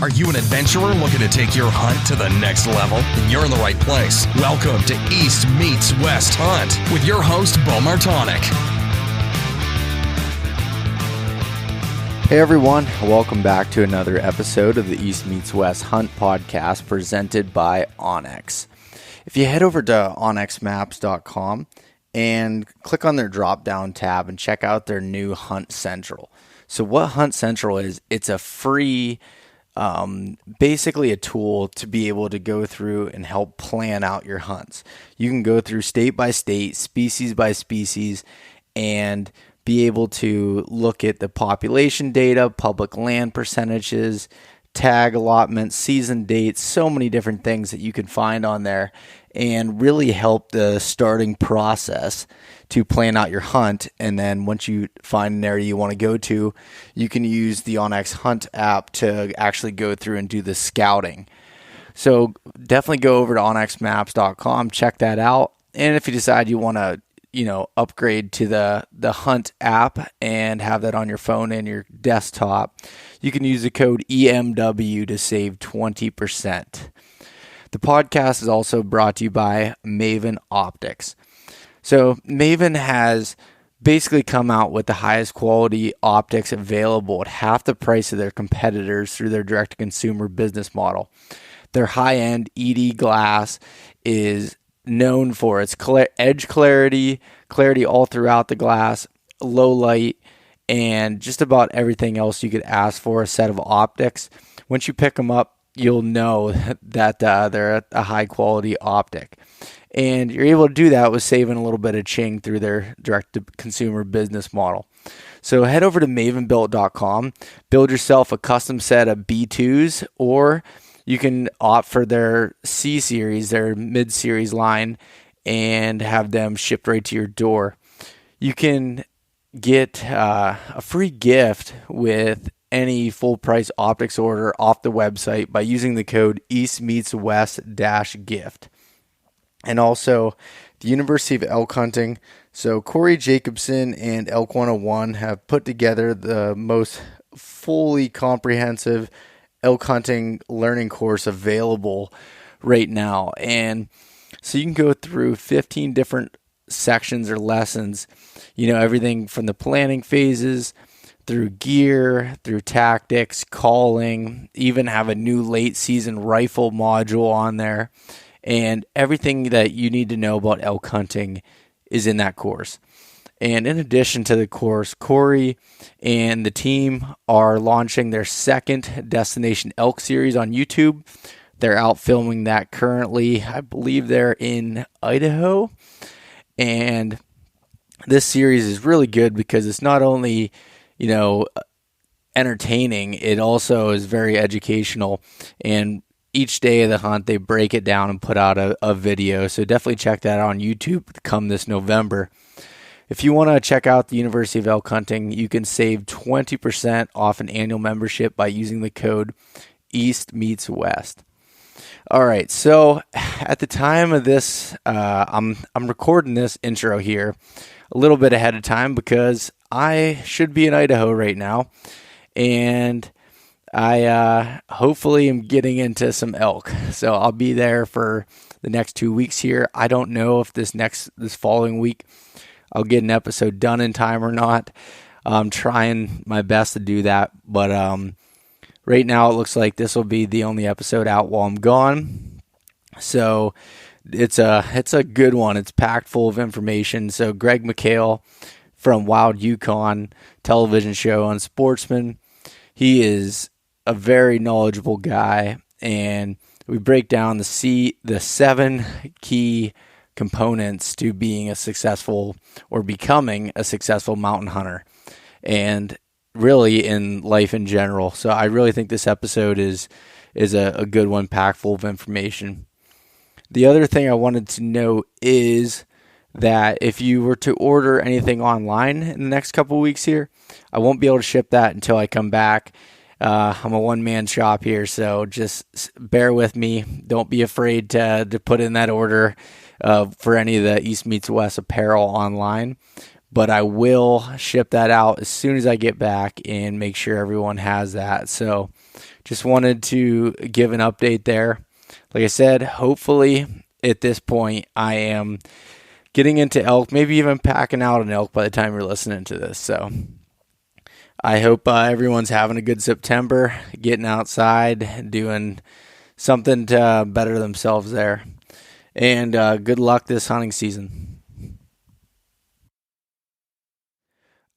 Are you an adventurer looking to take your hunt to the next level? Then you're in the right place. Welcome to East Meets West Hunt with your host, Bo Martonic. Hey everyone, welcome back to another episode of the East Meets West Hunt podcast presented by onX. If you head over to onxmaps.com and click on their drop-down tab and check out their new Hunt Central. So what Hunt Central is, it's a free basically a tool to be able to go through and help plan out your hunts. You can go through state by state, species by species, and be able to look at the population data, public land percentages, tag allotments, season dates, so many different things that you can find on there and really help the starting process to plan out your hunt. And then once you find an area you want to go to, you can use the onX Hunt app to actually go through and do the scouting. So definitely go over to onxmaps.com, check that out. And if you decide you want to, upgrade to the Hunt app and have that on your phone and your desktop, you can use the code EMW to save 20%. The podcast is also brought to you by Maven Optics. So Maven has basically come out with the highest quality optics available at half the price of their competitors through their direct-to-consumer business model. Their high-end ED glass is known for its edge clarity all throughout the glass, low light, and just about everything else you could ask for a set of optics. Once you pick them up, you'll know that they're a high-quality optic. And you're able to do that with saving a little bit of ching through their direct-to-consumer business model. So head over to mavenbuilt.com, build yourself a custom set of B2s, or you can opt for their C-Series, their mid-series line, and have them shipped right to your door. You can get a free gift with any full-price optics order off the website by using the code EastMeetsWest-gift. And also, the University of Elk Hunting. So Corey Jacobson and Elk 101 have put together the most fully comprehensive elk hunting learning course available right now. And so you can go through 15 different sections or lessons, everything from the planning phases through gear, through tactics, calling, even have a new late season rifle module on there. And everything that you need to know about elk hunting is in that course. And in addition to the course, Corey and the team are launching their second Destination Elk series on YouTube. They're out filming that currently. I believe they're in Idaho. And this series is really good because it's not only, entertaining, it also is very educational. And each day of the hunt, they break it down and put out a video. So definitely check that out on YouTube come this November. If you want to check out the University of Elk Hunting, you can save 20% off an annual membership by using the code EastMeetsWest. All right, so at the time of this, I'm recording this intro here a little bit ahead of time because I should be in Idaho right now, and I hopefully am getting into some elk. So I'll be there for the next 2 weeks here. I don't know if this following week I'll get an episode done in time or not. I'm trying my best to do that, but right now it looks like this will be the only episode out while I'm gone. So it's a good one. It's packed full of information. So Greg McHale from Wild Yukon television show on Sportsman, he is a very knowledgeable guy, and we break down the 7 key components to being a successful or becoming a successful mountain hunter, and really in life in general. So I really think this episode is a good one, packed full of information. The other thing I wanted to note is that if you were to order anything online in the next couple of weeks here, I won't be able to ship that until I come back. I'm a one-man shop here, so just bear with me. Don't be afraid to put in that order for any of the East Meets West apparel online. but I will ship that out as soon as I get back and make sure everyone has that. So just wanted to give an update there. Like I said, hopefully at this point I am getting into elk, maybe even packing out an elk by the time you're listening to this. So I hope everyone's having a good September, getting outside, doing something to better themselves there. And good luck this hunting season.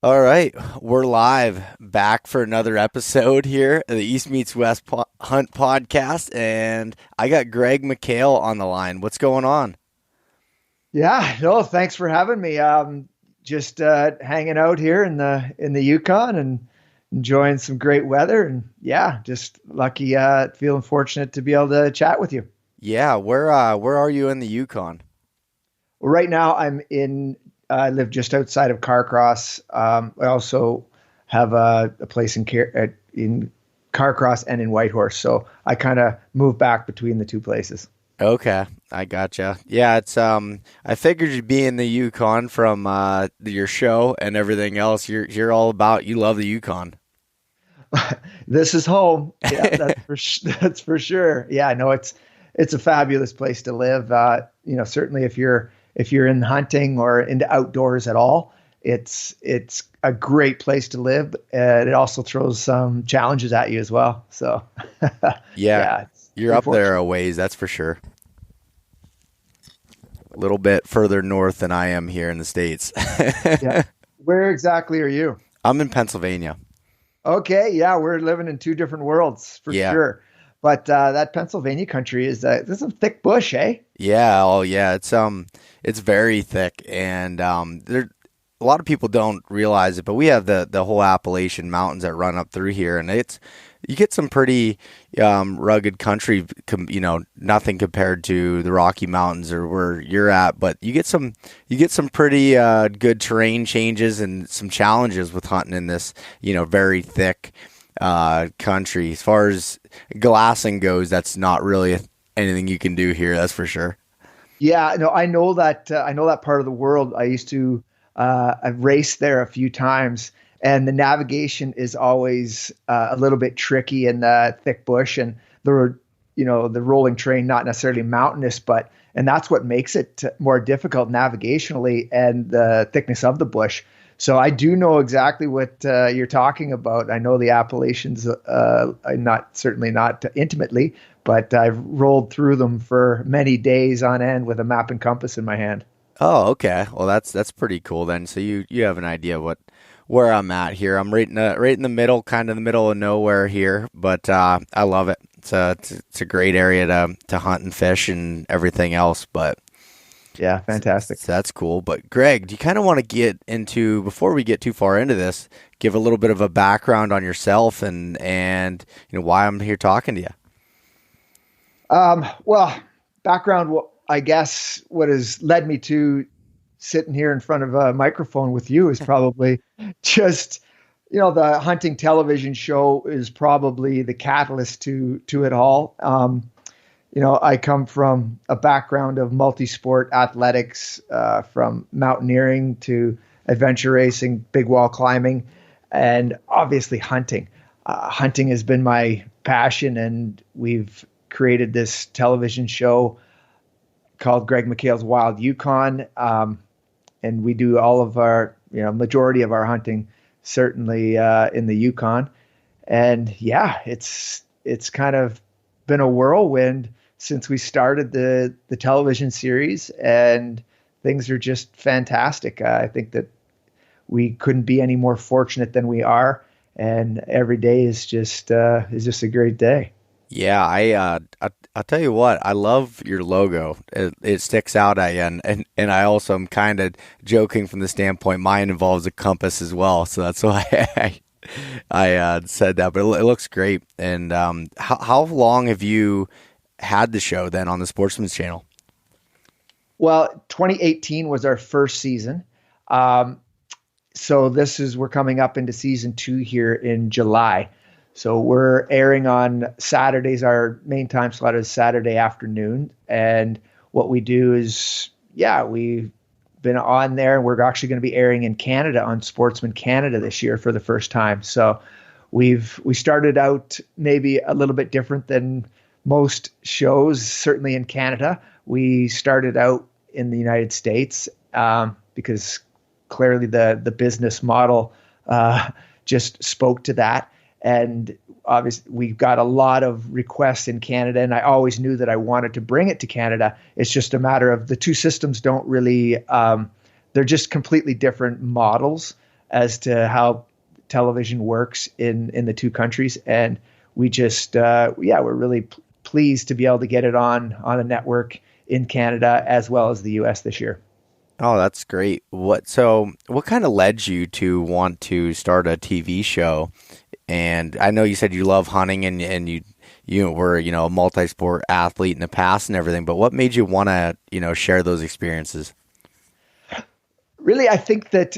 All right, we're live back for another episode here of the East Meets West Hunt podcast, and I got Greg McHale on the line. What's going on? Yeah, no, thanks for having me. Just hanging out here in the Yukon and enjoying some great weather, and yeah, just lucky, feeling fortunate to be able to chat with you. Yeah, where are you in the Yukon? Well, right now I live just outside of Carcross. I also have a place in Carcross and in Whitehorse, so I kind of move back between the two places. Okay, I gotcha. Yeah, it's I figured you'd be in the Yukon from your show and everything else. You're all about. You love the Yukon. This is home. Yeah, that's for sure. Yeah, no, it's a fabulous place to live. Certainly if you're in hunting or into outdoors at all, it's a great place to live. And it also throws some challenges at you as well. So yeah, you're up there a ways, that's for sure. A little bit further north than I am here in the States. Yeah. Where exactly are you? I'm in Pennsylvania. Okay, yeah, we're living in two different worlds for sure. But that Pennsylvania country there's some thick bush, eh? Yeah, oh yeah, it's very thick, and there a lot of people don't realize it, but we have the whole Appalachian Mountains that run up through here, and you get some pretty rugged country, nothing compared to the Rocky Mountains or where you're at, but you get some pretty good terrain changes and some challenges with hunting in this, very thick country. As far as glassing goes, that's not really anything you can do here, that's for sure. Yeah, no, I know that part of the world. I used to I've raced there a few times, and the navigation is always a little bit tricky in the thick bush, and the rolling terrain, not necessarily mountainous, and that's what makes it more difficult navigationally, and the thickness of the bush. So I do know exactly what you're talking about. I know the Appalachians, certainly not intimately, but I've rolled through them for many days on end with a map and compass in my hand. Oh, okay. Well, that's pretty cool then. So you have an idea of where I'm at here. I'm right in the middle, kind of the middle of nowhere here, but I love it. It's a great area to hunt and fish and everything else. But yeah, fantastic. So that's cool. But Greg, do you kind of want to get into, before we get too far into this, give a little bit of a background on yourself and why I'm here talking to you? Well, background. I guess what has led me to sitting here in front of a microphone with you is probably just, the hunting television show is probably the catalyst to it all. I come from a background of multi-sport athletics, from mountaineering to adventure racing, big wall climbing, and obviously hunting. Hunting has been my passion, and we've created this television show called Greg McHale's Wild Yukon. And we do all of our, majority of our hunting, certainly in the Yukon. And yeah, it's kind of been a whirlwind since we started the television series, and things are just fantastic. I think that we couldn't be any more fortunate than we are. And every day is just a great day. Yeah, I'll tell you what, I love your logo. It sticks out at you, and I also am kind of joking from the standpoint mine involves a compass as well, so that's why I said that. But it looks great. And how long have you had the show then on the Sportsman's channel? Well, 2018 was our first season. So we're coming up into season 2 here in July. So we're airing on Saturdays. Our main time slot is Saturday afternoon. And what we do is, we been on there, and we're actually going to be airing in Canada on Sportsman Canada this year for the first time. So we started out maybe a little bit different than most shows, certainly in Canada. We started out in the United States because clearly the business model just spoke to that. And obviously we got a lot of requests in Canada, and I always knew that I wanted to bring it to Canada. It's just a matter of the two systems don't really, they're just completely different models as to how television works in the two countries. And we just, we're really pleased to be able to get it on a network in Canada as well as the US this year. Oh, that's great. What kind of led you to want to start a TV show? And I know you said you love hunting and you were, a multi-sport athlete in the past and everything, but what made you want to, share those experiences? Really, I think that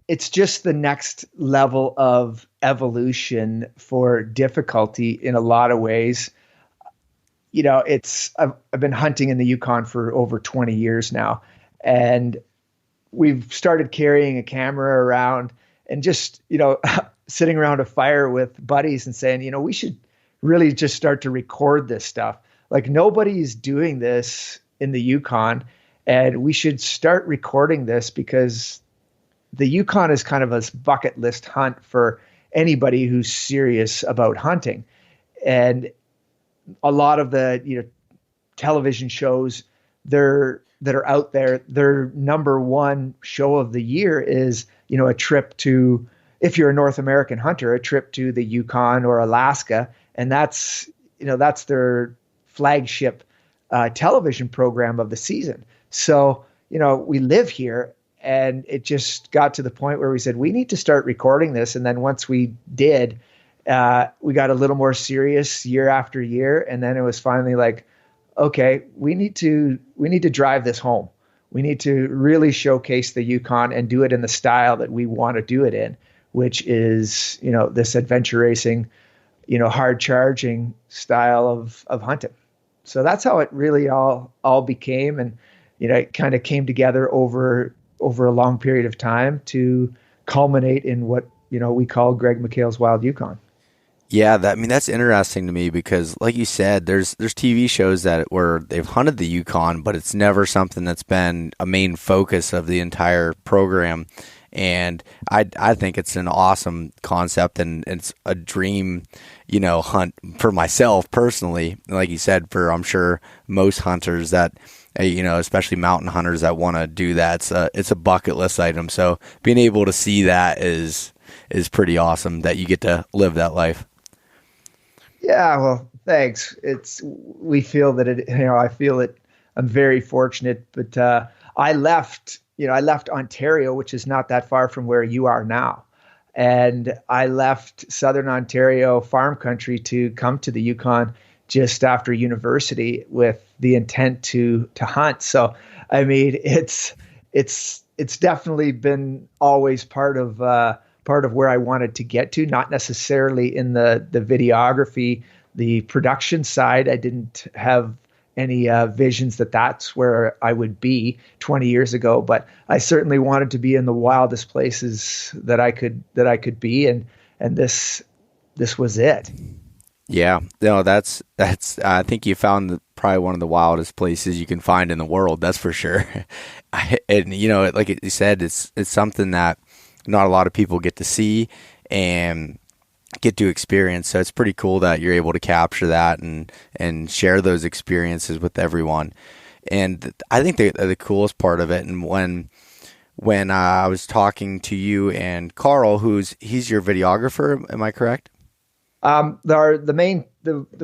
it's just the next level of evolution for difficulty in a lot of ways. I've been hunting in the Yukon for over 20 years now, and we've started carrying a camera around and just, sitting around a fire with buddies and saying, we should really just start to record this stuff. Like, nobody's doing this in the Yukon, and we should start recording this because the Yukon is kind of a bucket list hunt for anybody who's serious about hunting. And a lot of the, television shows that are out there, their number one show of the year is, a trip to, if you're a North American hunter, a trip to the Yukon or Alaska. And that's their flagship television program of the season. So, we live here, and it just got to the point where we said, we need to start recording this. And then once we did, we got a little more serious year after year. And then it was finally like, okay, we need to drive this home. We need to really showcase the Yukon and do it in the style that we want to do it in, which is, this adventure racing, hard charging style of hunting. So that's how it really all became. And, it kind of came together over a long period of time to culminate in what, we call Greg McHale's Wild Yukon. Yeah, that's interesting to me because, like you said, there's TV shows where they've hunted the Yukon, but it's never something that's been a main focus of the entire program. And I think it's an awesome concept, and it's a dream, hunt for myself personally. Like you said, for I'm sure most hunters that, especially mountain hunters that want to do that, it's a bucket list item. So being able to see that is pretty awesome that you get to live that life. Yeah, well, thanks. We feel that I feel that I'm very fortunate, but I left Ontario, which is not that far from where you are now. And I left Southern Ontario farm country to come to the Yukon just after university with the intent to hunt. So, it's definitely been always part of where I wanted to get to, not necessarily in the videography, the production side. I didn't have any visions that that's where I would be 20 years ago, but I certainly wanted to be in the wildest places that I could be. And this was it. Yeah, no, that's, I think you found probably one of the wildest places you can find in the world. That's for sure. And, like you said, it's something that not a lot of people get to see and get to experience. So it's pretty cool that you're able to capture that and share those experiences with everyone. And I think the coolest part of it, and when I was talking to you and Carl, he's your videographer, am I correct? The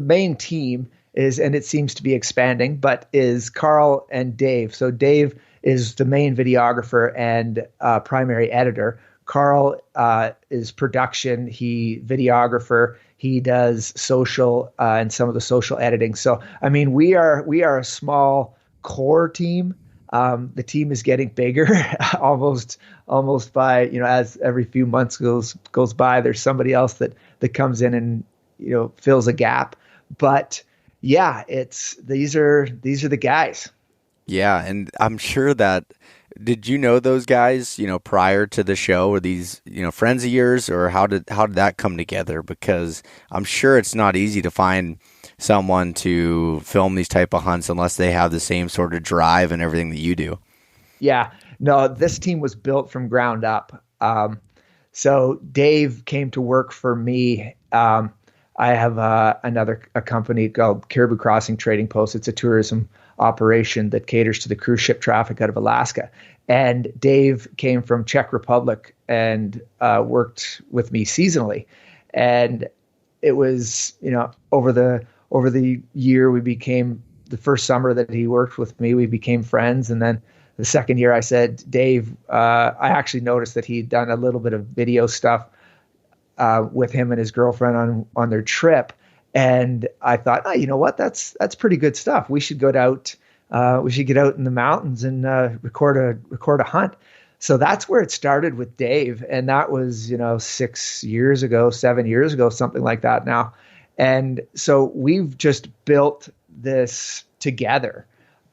main team is, and it seems to be expanding, but is Carl and Dave. So Dave is the main videographer and primary editor. Carl is production, videographer. He does social and some of the social editing. So, we are a small core team. The team is getting bigger, almost by, as every few months goes by, there's somebody else that comes in and, fills a gap. But yeah, these are the guys. Yeah, and I'm sure that Did you know those guys, prior to the show? Were these, friends of yours, or how did that come together? Because I'm sure it's not easy to find someone to film these type of hunts unless they have the same sort of drive and everything that you do. Yeah, no, this team was built from ground up. So Dave came to work for me. I have a company called Caribou Crossing Trading Post. It's a tourism operation that caters to the cruise ship traffic out of Alaska. And Dave came from Czech Republic and worked with me seasonally. And it was, over the year, we became, the first summer that he worked with me, we became friends. And then the second year I said, Dave, I actually noticed that he'd done a little bit of video stuff with him and his girlfriend on their trip. And I thought, you know what? That's pretty good stuff. We should go out. We should get out in the mountains and record a hunt. So that's where it started with Dave, and that was 7 years ago, something like that now. And so we've just built this together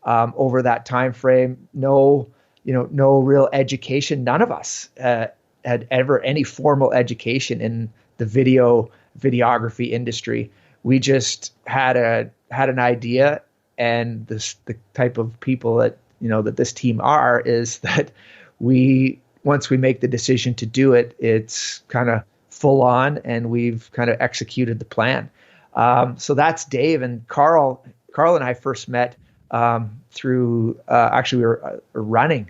over that time frame. No real education. None of us had ever any formal education in the videography industry. We just had an idea, and the type of people that that this team are is that once we make the decision to do it, it's kind of full on, and we've kind of executed the plan. So that's Dave. And Carl and I first met through actually we were running.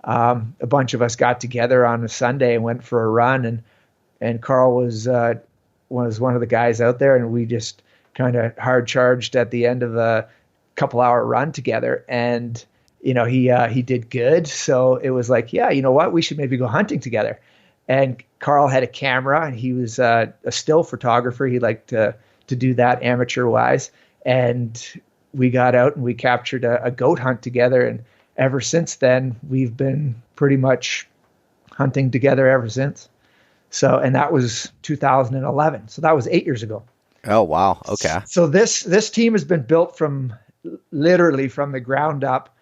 A bunch of us got together on a Sunday and went for a run, and Carl was one of the guys out there, and we just kind of hard charged at the end of a couple-hour run together, and he did good. So it was like, yeah, you know what, we should maybe go hunting together. And Carl had a camera, and he was a still photographer. He liked to do that amateur-wise, and we got out and we captured a goat hunt together. And ever since then, we've been pretty much hunting together ever since. So, and that was 2011. So that was 8 years ago. Oh, wow. Okay. So this team has been built literally from the ground up.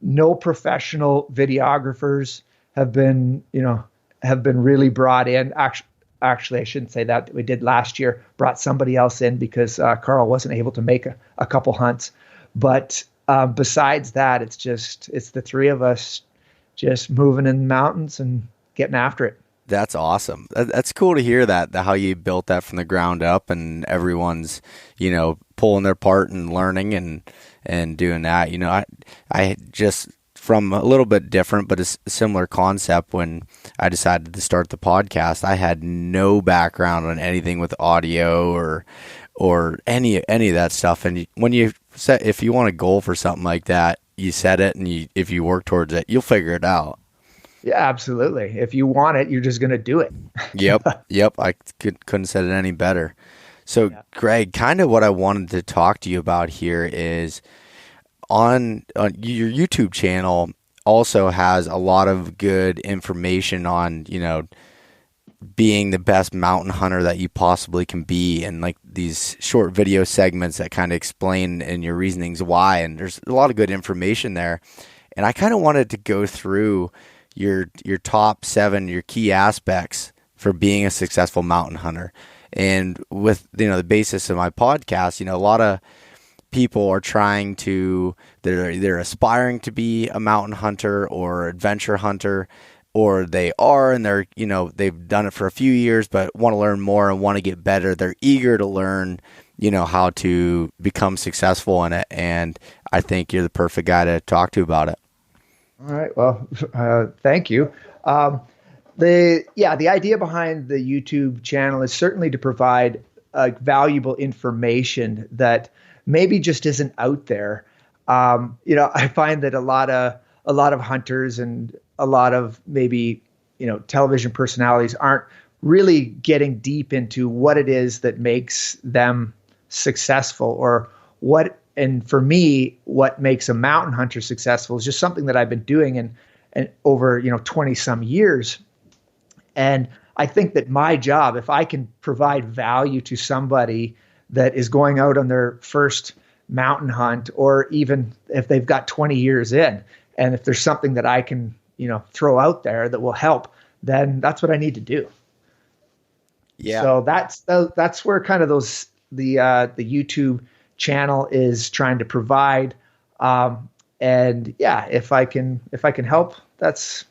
No professional videographers have been really brought in. Actually, I shouldn't say that. We did last year, brought somebody else in because Carl wasn't able to make a couple hunts. But besides that, it's the three of us just moving in the mountains and getting after it. That's awesome. That's cool to hear that how you built that from the ground up, and everyone's, pulling their part and learning and doing that. I just, from a little bit different, but a similar concept, when I decided to start the podcast, I had no background on anything with audio or any of that stuff. And when you set, if you want a goal for something like that, you set it, and if you work towards it, you'll figure it out. Yeah, absolutely. If you want it, you're just going to do it. Yep. I couldn't have said it any better. So, yeah. Greg, kind of what I wanted to talk to you about here is on your YouTube channel also has a lot of good information on, being the best mountain hunter that you possibly can be, and like these short video segments that kind of explain in your reasonings why. And there's a lot of good information there. And I kind of wanted to go through your top 7, your key aspects for being a successful mountain hunter. And with, the basis of my podcast, a lot of people are they're either aspiring to be a mountain hunter or adventure hunter, or they are, and they're, they've done it for a few years, but want to learn more and want to get better. They're eager to learn, how to become successful in it. And I think you're the perfect guy to talk to about it. All right. Well, thank you. The idea behind the YouTube channel is certainly to provide valuable information that maybe just isn't out there. I find that a lot of hunters and a lot of maybe television personalities aren't really getting deep into what it is that makes them successful, or what. And for me, what makes a mountain hunter successful is just something that I've been doing and over 20 some years. And I think that my job, if I can provide value to somebody that is going out on their first mountain hunt, or even if they've got 20 years in, and if there's something that I can throw out there that will help, then that's what I need to do. Yeah. So that's where kind of the YouTube channel is trying to provide. And yeah, if I can help, that's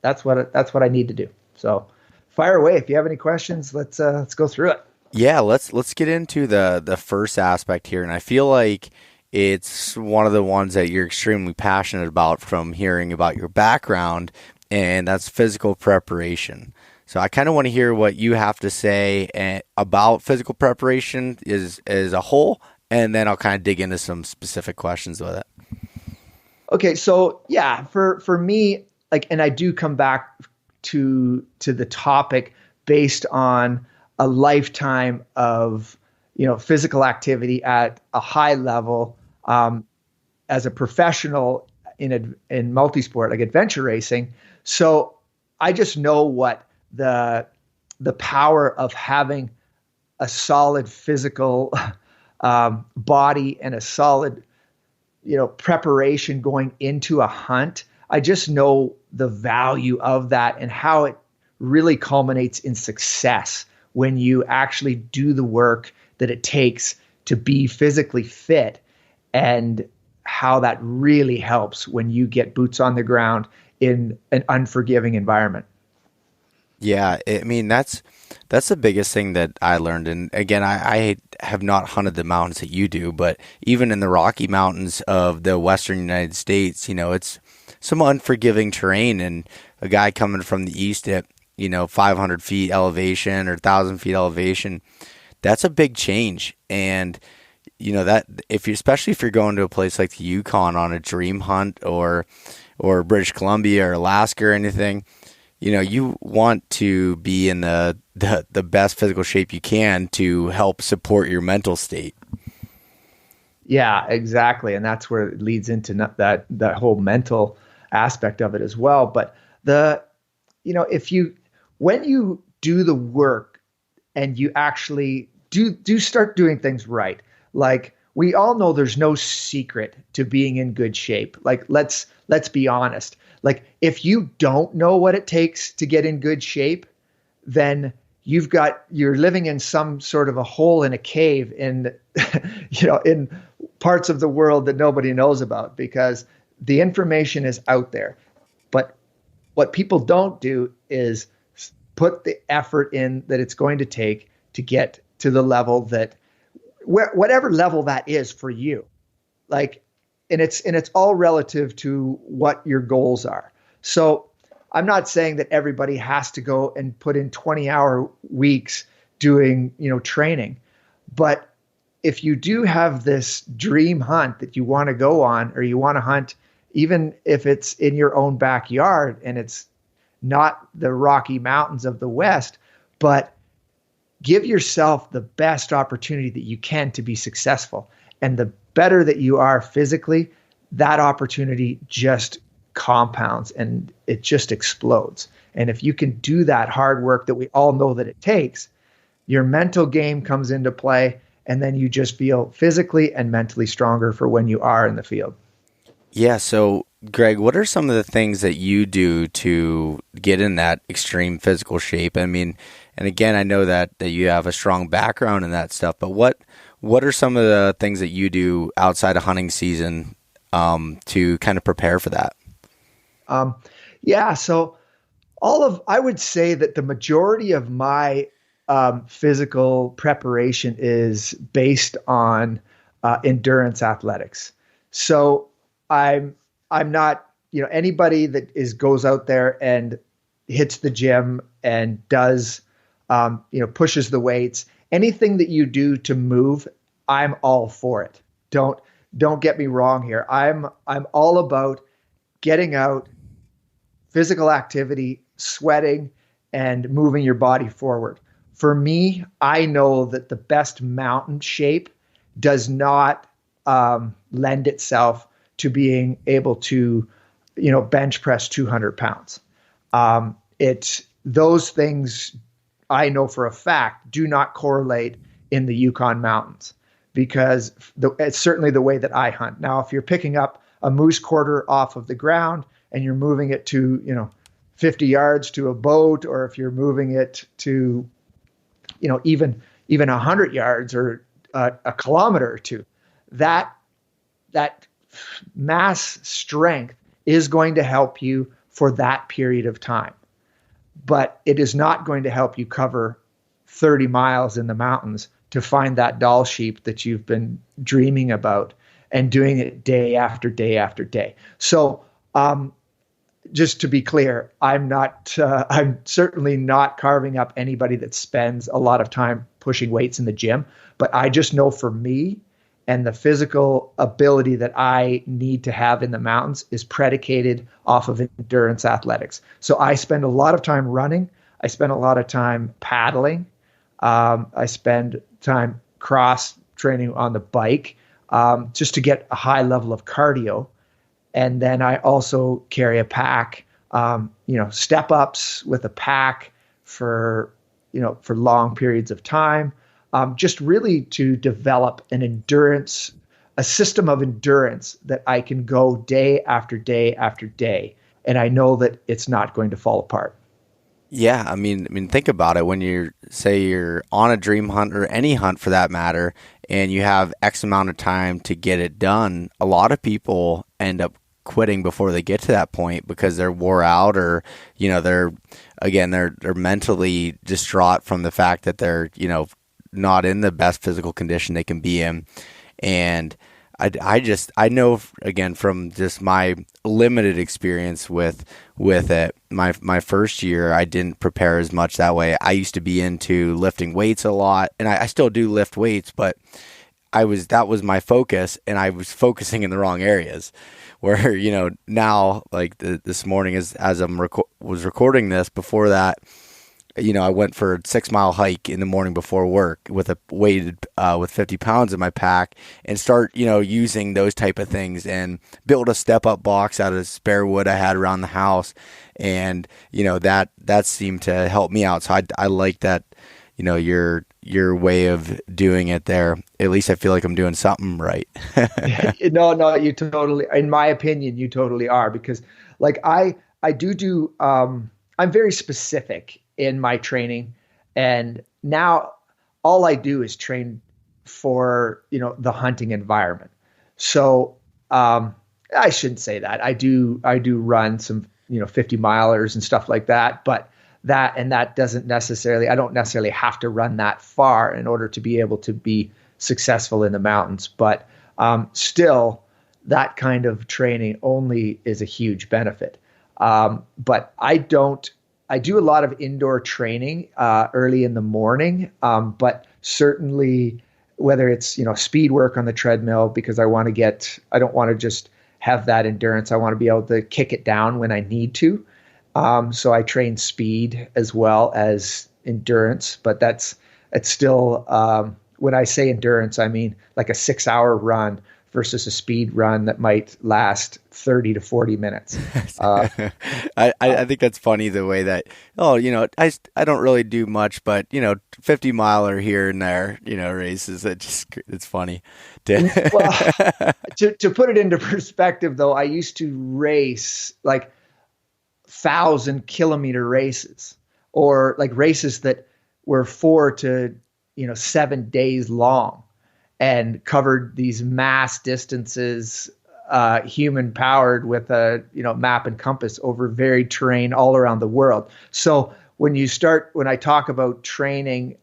what I need to do. So fire away. If you have any questions, let's go through it. Yeah, let's get into the first aspect here, and I feel like it's one of the ones that you're extremely passionate about from hearing about your background, and that's physical preparation. So I kind of want to hear what you have to say about physical preparation as a whole, and then I'll kind of dig into some specific questions with it. Okay, so yeah, for me, like, and I do come back to the topic based on a lifetime of physical activity at a high level, as a professional in multisport, like adventure racing. So I just know what the power of having a solid physical body and a solid preparation going into a hunt. I just know the value of that and how it really culminates in success when you actually do the work that it takes to be physically fit, and how that really helps when you get boots on the ground in an unforgiving environment. Yeah, I mean, that's the biggest thing that I learned. And again, I have not hunted the mountains that you do, but even in the Rocky Mountains of the Western United States, it's some unforgiving terrain, and a guy coming from the east at 500 feet elevation or 1,000 feet elevation, that's a big change. And that especially if you're going to a place like the Yukon on a dream hunt, or British Columbia or Alaska or anything, you want to be in the best physical shape you can to help support your mental state. Yeah, exactly. And that's where it leads into that whole mental aspect of it as well. But when you do the work and you actually do start doing things right, like, we all know there's no secret to being in good shape. Like, let's be honest. Like, if you don't know what it takes to get in good shape, then you're living in some sort of a hole in a cave in parts of the world that nobody knows about, because the information is out there. But what people don't do is put the effort in that it's going to take to get to the level that, whatever level that is for you. Like, and it's all relative to what your goals are. So I'm not saying that everybody has to go and put in 20-hour weeks doing, training. But if you do have this dream hunt that you want to go on, or you want to hunt, even if it's in your own backyard and it's not the Rocky Mountains of the West, but give yourself the best opportunity that you can to be successful. And the better that you are physically, that opportunity just compounds and it just explodes. And if you can do that hard work that we all know that it takes, your mental game comes into play, and then you just feel physically and mentally stronger for when you are in the field. Yeah. So, Greg, what are some of the things that you do to get in that extreme physical shape? I mean, and again, I know that you have a strong background in that stuff, but what are some of the things that you do outside of hunting season to kind of prepare for that? So I would say that the majority of my physical preparation is based on endurance athletics. So I'm not, anybody that goes out there and hits the gym and does, pushes the weights, anything that you do to move, I'm all for it. Don't get me wrong here. I'm all about getting out, physical activity, sweating, and moving your body forward. For me, I know that the best mountain shape does not lend itself to being able to, bench press 200 pounds. Those things I know for a fact do not correlate in the Yukon mountains, because it's certainly the way that I hunt. Now, if you're picking up a moose quarter off of the ground and you're moving it to, 50 yards to a boat, or if you're moving it to, even 100 yards or a kilometer or two, that mass strength is going to help you for that period of time. But it is not going to help you cover 30 miles in the mountains to find that doll sheep that you've been dreaming about, and doing it day after day after day. So just to be clear, I'm certainly not carving up anybody that spends a lot of time pushing weights in the gym, but I just know for me, and the physical ability that I need to have in the mountains is predicated off of endurance athletics. So I spend a lot of time running. I spend a lot of time paddling. I spend time cross training on the bike, just to get a high level of cardio. And then I also carry a pack, step ups with a pack for long periods of time, just really to develop a system of endurance that I can go day after day after day. And I know that it's not going to fall apart. Yeah, I mean, think about it. When you're on a dream hunt, or any hunt for that matter, and you have X amount of time to get it done, a lot of people end up quitting before they get to that point because they're wore out, or they're mentally distraught from the fact that they're not in the best physical condition they can be in. And I know, again, from just my limited experience with it, my first year, I didn't prepare as much that way. I used to be into lifting weights a lot, and I still do lift weights, but that was my focus, and I was focusing in the wrong areas. Where, now, like this morning, as I'm was recording this, before that, I went for a 6-mile hike in the morning before work with with 50 pounds in my pack, and start, using those type of things, and build a step up box out of spare wood I had around the house. And, that seemed to help me out. So I like that, your way of doing it there. At least I feel like I'm doing something right. No, you totally, in my opinion, you totally are, because like I do, I'm very specific in my training, and now all I do is train for, the hunting environment. So, I shouldn't say that. I do run some, 50 milers and stuff like that, but that doesn't necessarily, I don't necessarily have to run that far in order to be able to be successful in the mountains. But still, that kind of training only is a huge benefit. But I do a lot of indoor training early in the morning, but certainly whether it's, speed work on the treadmill, because I don't want to just have that endurance. I want to be able to kick it down when I need to. So I train speed as well as endurance, but it's still, when I say endurance, I mean like a 6-hour run versus a speed run that might last 30 to 40 minutes. I think that's funny, the way that, I don't really do much, but, 50 miler here and there, races. It's funny. Well, to put it into perspective though, I used to race like 1,000-kilometer races, or like races that were 4 to 7 days long, and covered these mass distances, human powered with a map and compass over varied terrain all around the world. So when I talk about training,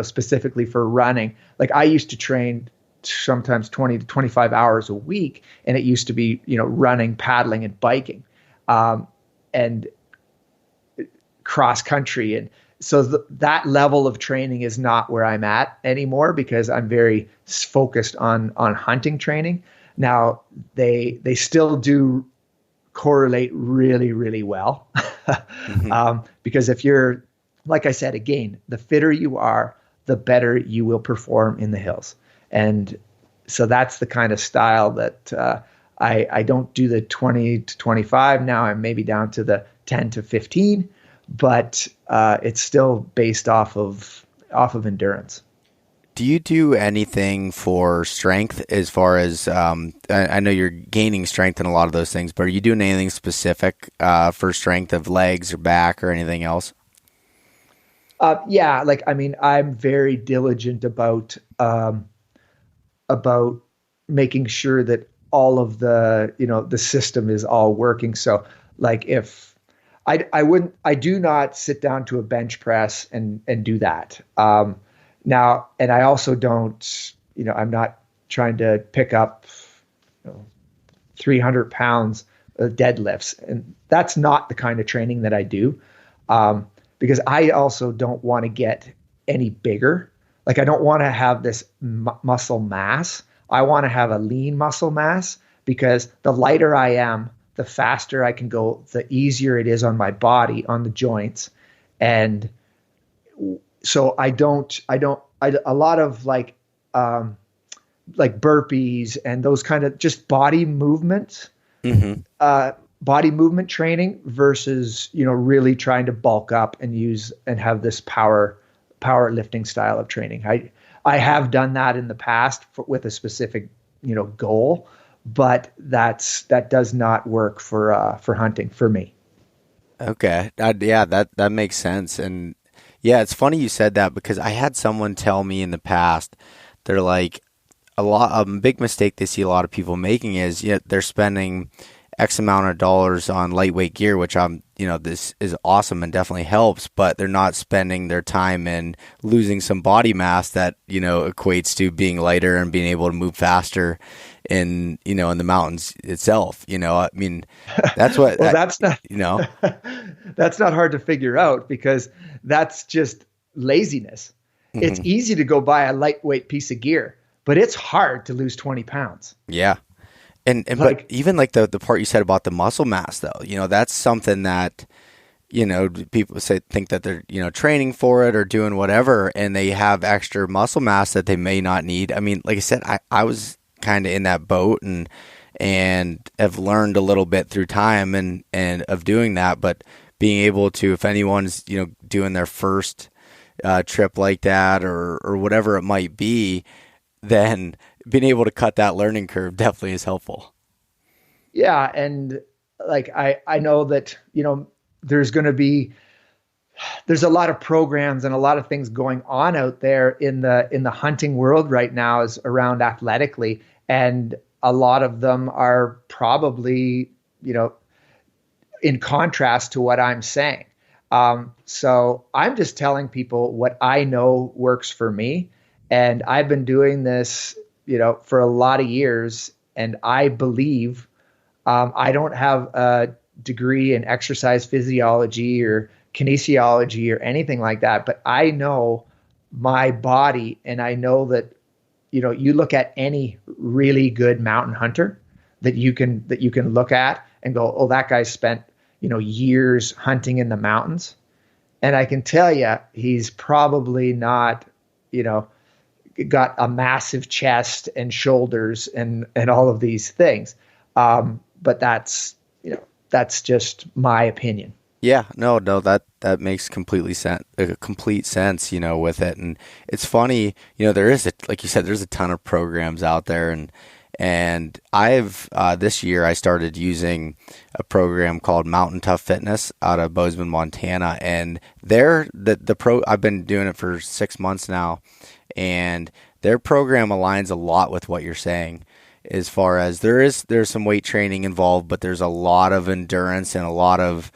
specifically for running, like I used to train sometimes 20 to 25 hours a week, and it used to be running, paddling, and biking. And cross country. And so that level of training is not where I'm at anymore, because I'm very focused on hunting training. Now they still do correlate really, really well. Mm-hmm. Because if you're, like I said, again, the fitter you are, the better you will perform in the hills. And so that's the kind of style that, I don't do the 20 to 25. Now I'm maybe down to the 10 to 15, but it's still based off of endurance. Do you do anything for strength as far as, I know you're gaining strength in a lot of those things, but are you doing anything specific for strength of legs or back or anything else? Yeah, like, I mean, I'm very diligent about making sure that all of the system is all working. So like if I do not sit down to a bench press and do that. Now, and I also don't, I'm not trying to pick up 300 pounds of deadlifts. And that's not the kind of training that I do. Because I also don't want to get any bigger. Like, I don't want to have this muscle mass. I want to have a lean muscle mass, because the lighter I am, the faster I can go, the easier it is on my body, on the joints. And so a lot of like burpees and those kind of just body movements, body movement training versus, really trying to bulk up and use and have this powerlifting style of training. I have done that in the past with a specific, goal, but that does not work for hunting for me. Okay. Yeah, that makes sense. And yeah, it's funny you said that, because I had someone tell me in the past, they're like, a big mistake they see a lot of people making is, they're spending X amount of dollars on lightweight gear, which this is awesome and definitely helps, but they're not spending their time in losing some body mass that, equates to being lighter and being able to move faster in the mountains itself. I mean, that's what, well, that's not, that's not hard to figure out, because that's just laziness. Mm-hmm. It's easy to go buy a lightweight piece of gear, but it's hard to lose 20 pounds. Yeah. And but even like the part you said about the muscle mass, though, that's something that, people think that they're, training for it or doing whatever, and they have extra muscle mass that they may not need. I mean, like I said, I was kind of in that boat and have learned a little bit through time and of doing that, but being able to, if anyone's, doing their first trip like that or whatever it might be, then being able to cut that learning curve definitely is helpful. Yeah. And like, I know that, there's a lot of programs and a lot of things going on out there in the hunting world right now is around athletically. And a lot of them are probably, in contrast to what I'm saying. So I'm just telling people what I know works for me. And I've been doing this, for a lot of years. And I believe I don't have a degree in exercise physiology or kinesiology or anything like that, but I know my body, and I know that, you look at any really good mountain hunter that you can look at and go, oh, that guy spent, years hunting in the mountains. And I can tell you, he's probably not, got a massive chest and shoulders and all of these things. But that's just my opinion. Yeah, no, that makes complete sense, with it. And it's funny, there is like you said, there's a ton of programs out there, and I've this year I started using a program called Mountain Tough Fitness out of Bozeman, Montana, and I've been doing it for 6 months now, and their program aligns a lot with what you're saying, as far as there's some weight training involved, but there's a lot of endurance and a lot of,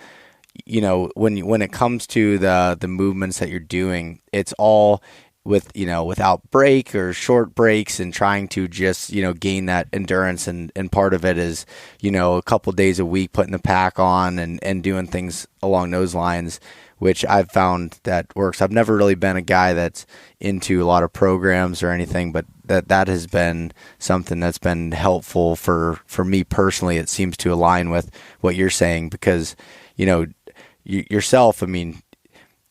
when it comes to the movements that you're doing, it's all without break or short breaks and trying to just, gain that endurance. And part of it is, a couple days a week putting the pack on and doing things along those lines, which I've found that works. I've never really been a guy that's into a lot of programs or anything, but that has been something that's been helpful for me personally. It seems to align with what you're saying, because, yourself, I mean,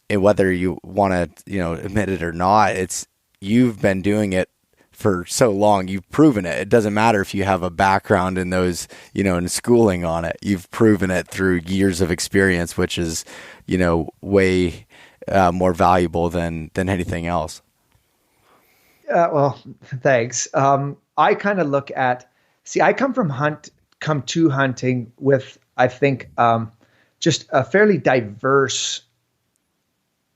whether you want to, admit it or not, you've been doing it for so long. You've proven it. It doesn't matter if you have a background in those, in schooling on it. You've proven it through years of experience, which is, way more valuable than anything else. Well, thanks. I kind of look at, see, I come to hunting with, I think, just a fairly diverse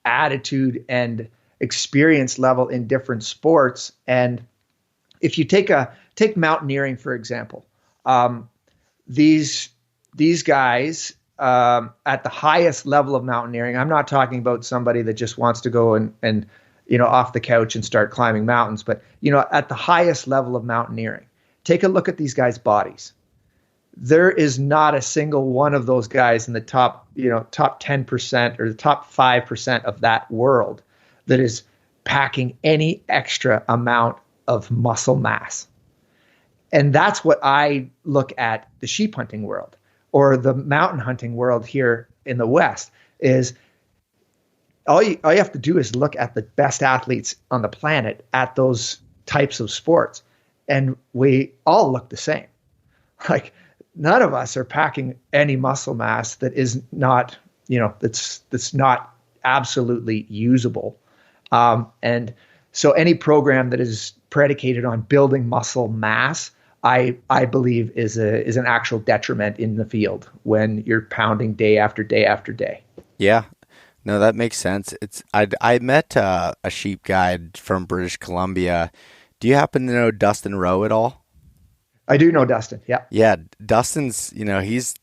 attitude and experience level in different sports. And if you take mountaineering, for example, these guys at the highest level of mountaineering, I'm not talking about somebody that just wants to go and off the couch and start climbing mountains, but at the highest level of mountaineering, take a look at these guys' bodies. There is not a single one of those guys in the top 10% or the top 5% of that world that is packing any extra amount of muscle mass. And that's what I look at the sheep hunting world or the mountain hunting world here in the West is all you have to do is look at the best athletes on the planet at those types of sports. And we all look the same. Like, none of us are packing any muscle mass that is not, that's not absolutely usable. And so any program that is predicated on building muscle mass, I believe is an actual detriment in the field when you're pounding day after day after day. Yeah, no, that makes sense. I met a sheep guide from British Columbia. Do you happen to know Dustin Rowe at all? I do know Dustin. Yeah. Yeah. Dustin's, he's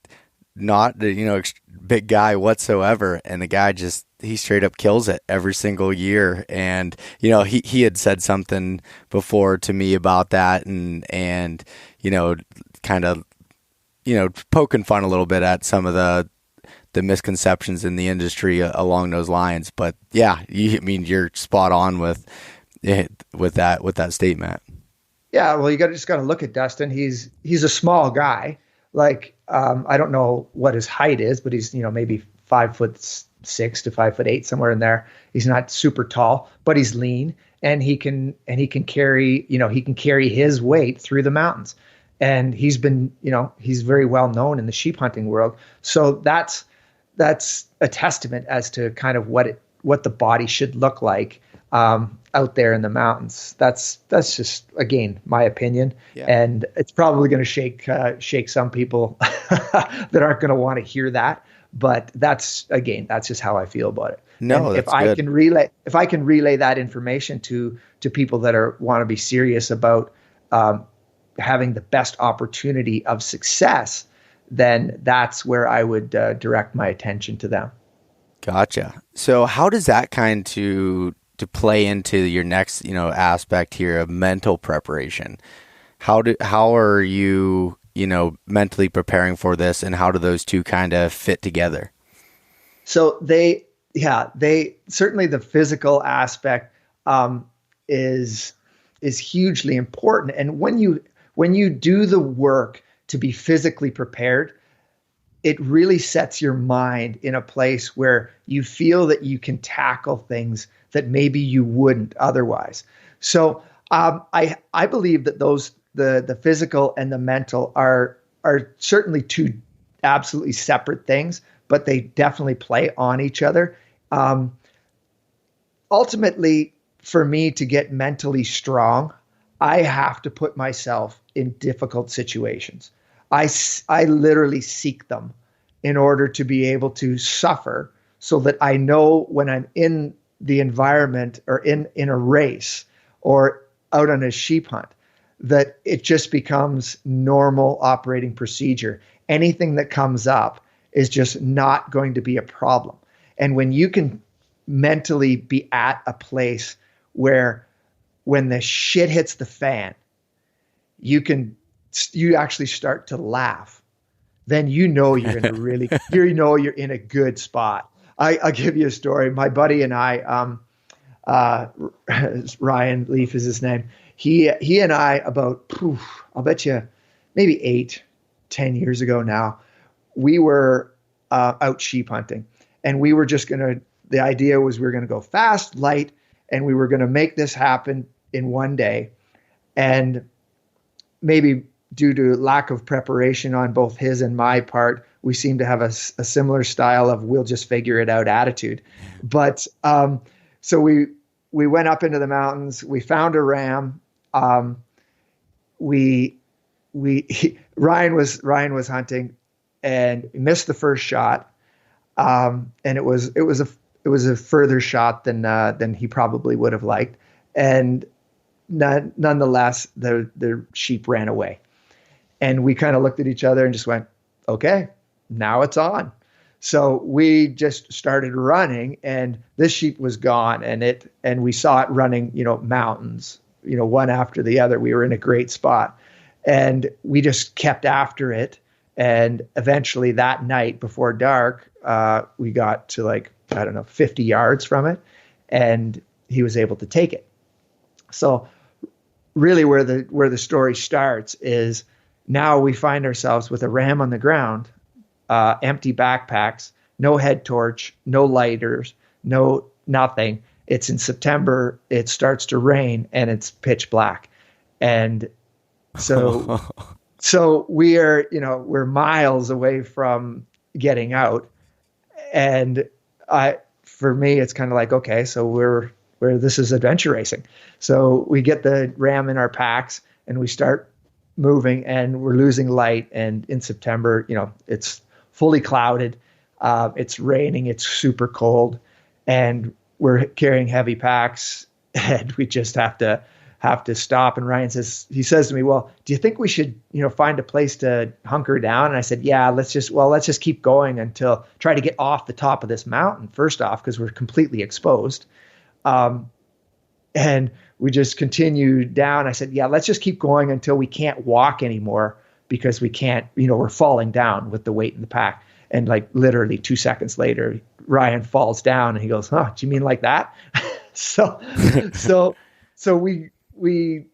not big guy whatsoever. And the guy he straight up kills it every single year. And, he had said something before to me about that and, kind of, poking fun a little bit at some of the misconceptions in the industry along those lines. But yeah, you're spot on with that statement. Yeah, well, you just got to look at Dustin. He's a small guy. Like, I don't know what his height is, but he's maybe 5'6" to 5'8", somewhere in there. He's not super tall, but he's lean, and he can carry his weight through the mountains. And he's very well known in the sheep hunting world. So that's a testament as to kind of what the body should look like out there in the mountains. That's just, again, my opinion. Yeah. And it's probably going to shake some people that aren't going to want to hear that. But that's just how I feel about it. No, and that's good. If I can relay that information to people that want to be serious about having the best opportunity of success, then that's where I would direct my attention to them. Gotcha. So how does that kind to play into your next, aspect here of mental preparation? How are you, mentally preparing for this, and how do those two kind of fit together? So they certainly, the physical aspect is hugely important. And when you do the work to be physically prepared, it really sets your mind in a place where you feel that you can tackle things that maybe you wouldn't otherwise. So I believe that the physical and the mental are certainly two absolutely separate things, but they definitely play on each other. Ultimately, for me to get mentally strong, I have to put myself in difficult situations. I literally seek them in order to be able to suffer, so that I know when I'm in the environment or in a race or out on a sheep hunt, that it just becomes normal operating procedure. Anything that comes up is just not going to be a problem. And when you can mentally be at a place where when the shit hits the fan, you actually start to laugh, then you're in a good spot. I'll give you a story. My buddy and I, Ryan Leaf is his name. He and I I'll bet you maybe 8-10 years ago now, we were out sheep hunting, and we were just the idea was we were going to go fast, light, and we were going to make this happen in one day. And maybe due to lack of preparation on both his and my part, we seem to have a similar style of we'll just figure it out attitude. But so we we went up into the mountains. We found a ram. Ryan was hunting, and he missed the first shot. And it was a further shot than he probably would have liked. And nonetheless, the sheep ran away. And we kind of looked at each other and just went, okay, now it's on. So we just started running, and this sheep was gone, and we saw it running, mountains, one after the other. We were in a great spot, and we just kept after it. And eventually that night before dark, we got to 50 yards from it, and he was able to take it. So really where the story starts is now we find ourselves with a ram on the ground, empty backpacks, no head torch, no lighters, no nothing. It's in September, it starts to rain, and it's pitch black. And so we're miles away from getting out. And for me, it's kind of like, okay, so this is adventure racing. So we get the ram in our packs and we start moving, and we're losing light. And in September, it's fully clouded. It's raining. It's super cold, and we're carrying heavy packs, and we just have to stop. And Ryan says to me, well, do you think we should, find a place to hunker down? And I said, yeah, let's just keep going try to get off the top of this mountain first off, because we're completely exposed. And we just continued down. I said, yeah, let's just keep going until we can't walk anymore, because we can't, we're falling down with the weight in the pack. And literally 2 seconds later, Ryan falls down and he goes, oh, do you mean like that? So we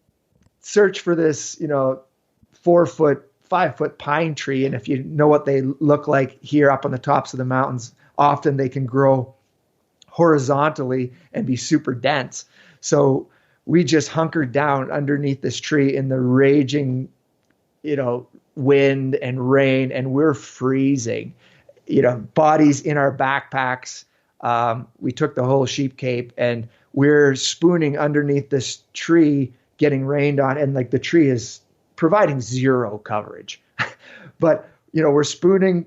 search for this, 5 foot pine tree. And if you know what they look like here up on the tops of the mountains, often they can grow horizontally and be super dense. So we just hunkered down underneath this tree in the raging, wind and rain, and we're freezing, bodies in our backpacks. We took the whole sheep cape, and we're spooning underneath this tree, getting rained on. And the tree is providing zero coverage, but we're spooning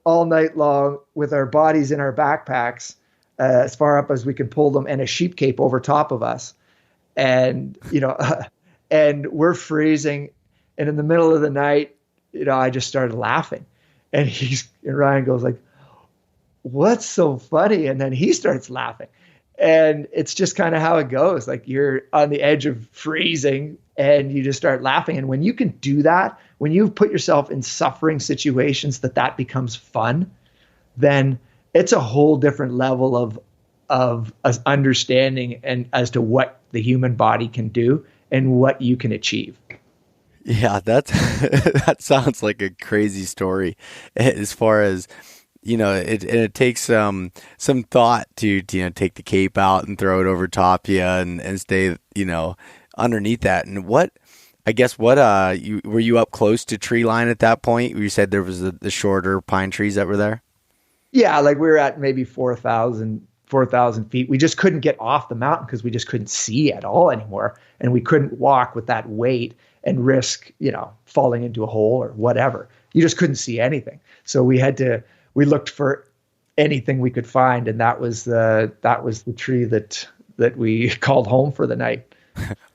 all night long with our bodies in our backpacks, as far up as we can pull them, and a sheep cape over top of us. And, and we're freezing. And in the middle of the night, I just started laughing, and Ryan goes what's so funny? And then he starts laughing, and it's just kind of how it goes. You're on the edge of freezing and you just start laughing. And when you can do that, when you put yourself in suffering situations, that becomes fun, then it's a whole different level of understanding and as to what the human body can do and what you can achieve. Yeah, that sounds like a crazy story as far as, it takes some thought to take the cape out and throw it over top you and stay, underneath that. And were you up close to tree line at that point? You said there was the shorter pine trees that were there? Yeah, we were at maybe 4,000 feet. We just couldn't get off the mountain because we just couldn't see at all anymore. And we couldn't walk with that weight and risk, falling into a hole or whatever. You just couldn't see anything. So we looked for anything we could find. And that was the tree that we called home for the night.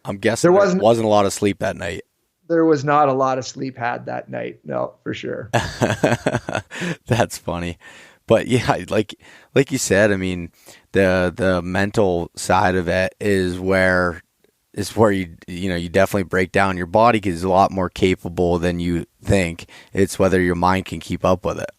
I'm guessing there wasn't a lot of sleep that night. There was not a lot of sleep had that night. No, for sure. That's funny. But yeah, like you said, I mean, the mental side of it is where you definitely break down your body, because it's a lot more capable than you think. It's whether your mind can keep up with it.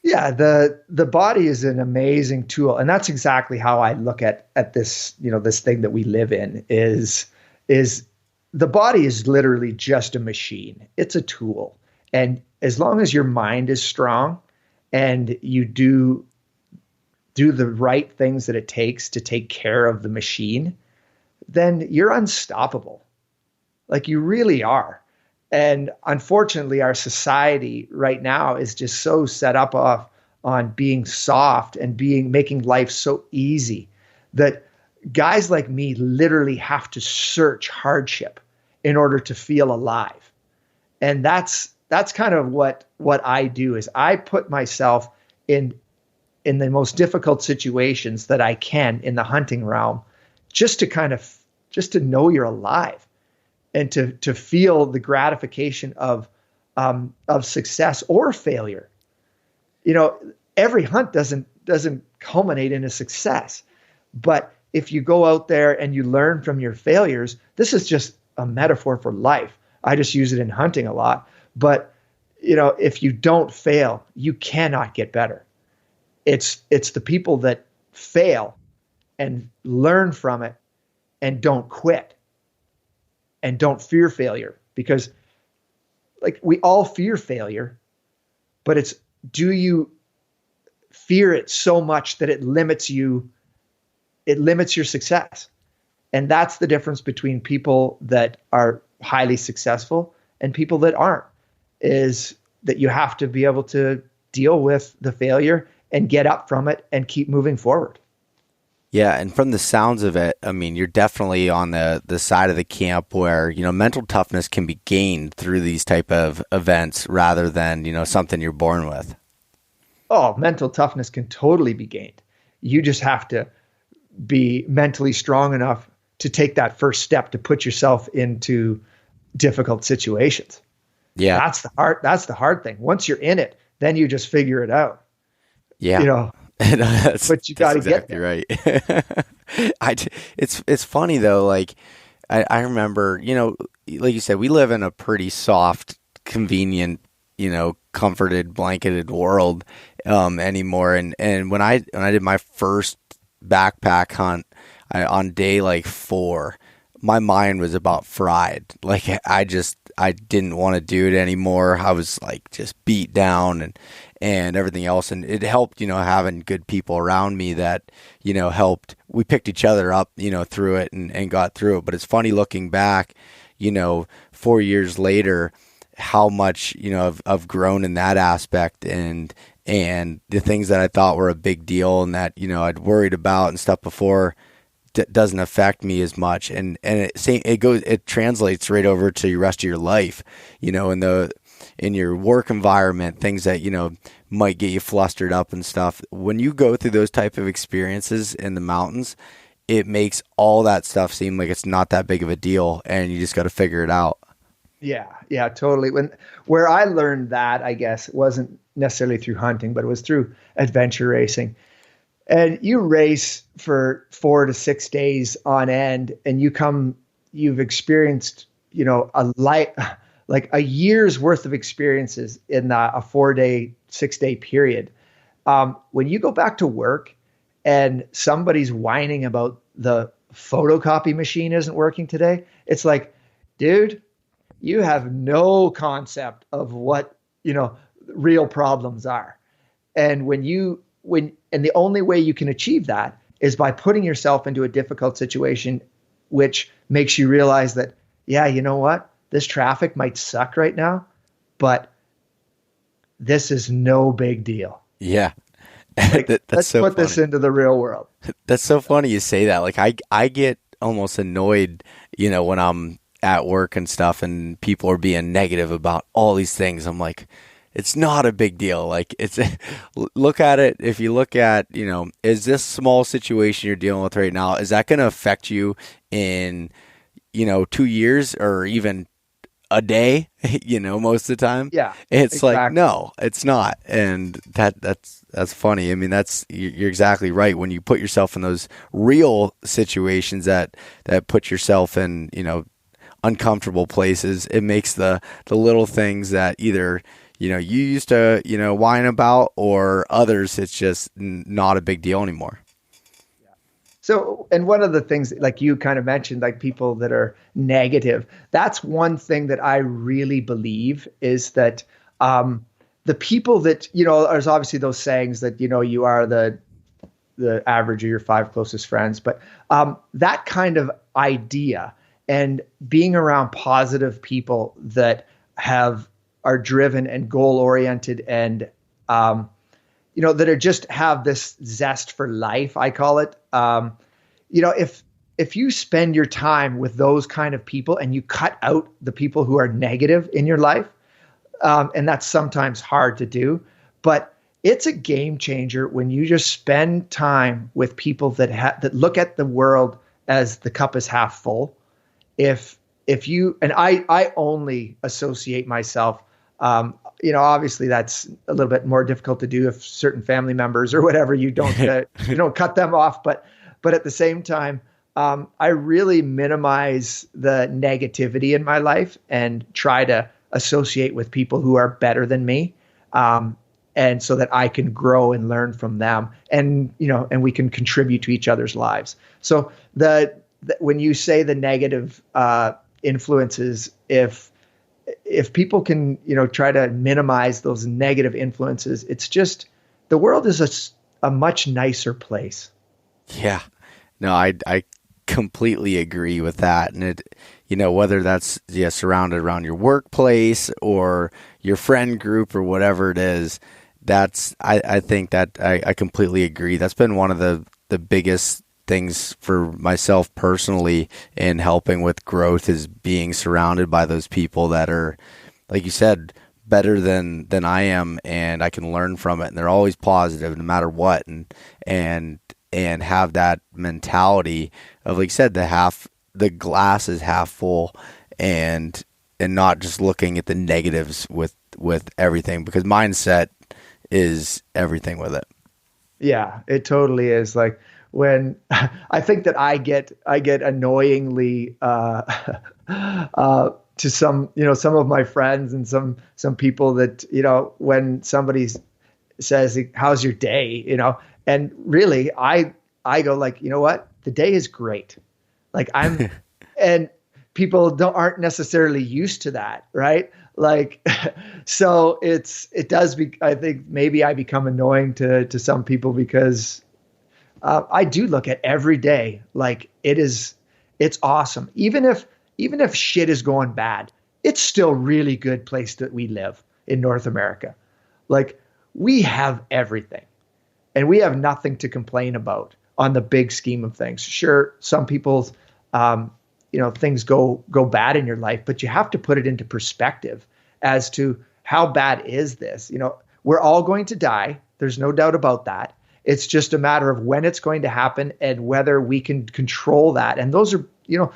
Yeah, the body is an amazing tool, and that's exactly how I look at this. This thing that we live in is the body is literally just a machine. It's a tool, and as long as your mind is strong and you do the right things that it takes to take care of the machine, then you're unstoppable. You really are. And unfortunately, our society right now is just so set up on being soft and making life so easy that guys like me literally have to search hardship in order to feel alive. And that's kind of what I do is I put myself in the most difficult situations that I can in the hunting realm, just to know you're alive and to feel the gratification of success or failure. Every hunt doesn't culminate in a success, but if you go out there and you learn from your failures, this is just a metaphor for life. I just use it in hunting a lot, but if you don't fail, you cannot get better. It's the people that fail and learn from it and don't quit and don't fear failure, because like we all fear failure, but it's, do you fear it so much that it limits your success? And that's the difference between people that are highly successful and people that aren't, is that you have to be able to deal with the failure and get up from it and keep moving forward. Yeah, and from the sounds of it, I mean, you're definitely on the side of the camp where, mental toughness can be gained through these type of events rather than, something you're born with. Oh, mental toughness can totally be gained. You just have to be mentally strong enough to take that first step to put yourself into difficult situations. Yeah. That's the hard thing. Once you're in it, then you just figure it out. Yeah. But you got to get there. Right. It's funny though. Like I remember, like you said, we live in a pretty soft, convenient, comforted, blanketed world anymore. And when I did my first backpack hunt on day like 4, my mind was about fried. Like I didn't want to do it anymore. I was like just beat down and everything else. And it helped, having good people around me that, helped. We picked each other up, through it and got through it. But it's funny looking back, 4 years later, how much, I've grown in that aspect and the things that I thought were a big deal and that, I'd worried about and stuff before doesn't affect me as much. And it translates right over to the rest of your life, in your work environment, things that, might get you flustered up and stuff. When you go through those type of experiences in the mountains, it makes all that stuff seem like it's not that big of a deal and you just got to figure it out. Yeah, totally. Where I learned that, I guess, wasn't necessarily through hunting, but it was through adventure racing. And you race for 4 to 6 days on end, and you've experienced, like a year's worth of experiences in a 4-day, 6-day period. When you go back to work and somebody's whining about the photocopy machine isn't working today, it's like, dude, you have no concept of what, real problems are. And and the only way you can achieve that is by putting yourself into a difficult situation, which makes you realize that, yeah, you know what? This traffic might suck right now, but this is no big deal. Yeah. Like, let's so put funny. this into the real world. That's so funny you say that. Like I get almost annoyed, when I'm at work and stuff and people are being negative about all these things. I'm like, it's not a big deal. Like look at it. If you look at, is this small situation you're dealing with right now, is that going to affect you in, 2 years or even a day, most of the time? Yeah, it's exactly. Like, no, it's not. And that's funny. I mean, you're exactly right. When you put yourself in those real situations that put yourself in, uncomfortable places, it makes the little things that either, you used to, whine about or others, it's just not a big deal anymore. So, and one of the things, like you kind of mentioned, like people that are negative, that's one thing that I really believe is that the people that, there's obviously those sayings that, you are the average of your 5 closest friends, but that kind of idea and being around positive people that are driven and goal oriented and, that are just have this zest for life, I call it. if you spend your time with those kind of people and you cut out the people who are negative in your life, and that's sometimes hard to do, but it's a game changer when you just spend time with people that look at the world as the cup is half full. If you, and I only associate myself, obviously that's a little bit more difficult to do if certain family members or whatever, you don't cut them off. But at the same time, I really minimize the negativity in my life and try to associate with people who are better than me. And so that I can grow and learn from them, and we can contribute to each other's lives. So when you say the negative influences, if people can try to minimize those negative influences, it's just, the world is a much nicer place. Yeah, no, I completely agree with that. And it, whether that's surrounded around your workplace or your friend group or whatever it is, I think that I completely agree. That's been one of the biggest things for myself personally in helping with growth, is being surrounded by those people that are, like you said, better than I am, and I can learn from it. And they're always positive no matter what, and have that mentality of, like you said, the glass is half full, and not just looking at the negatives with everything, because mindset is everything with it. Yeah, it totally is. Like, when I think that I get annoyingly to some of my friends and some people that when somebody says, how's your day, and really I go like, you know what, the day is great. Like, I'm and people aren't necessarily used to that, right? Like, so I think maybe I become annoying to some people, because I do look at every day like it's awesome. Even if shit is going bad, it's still really good place that we live in North America. Like, we have everything, and we have nothing to complain about on the big scheme of things. Sure, some people's things go bad in your life, but you have to put it into perspective as to how bad is this. We're all going to die. There's no doubt about that. It's just a matter of when it's going to happen and whether we can control that. And those are,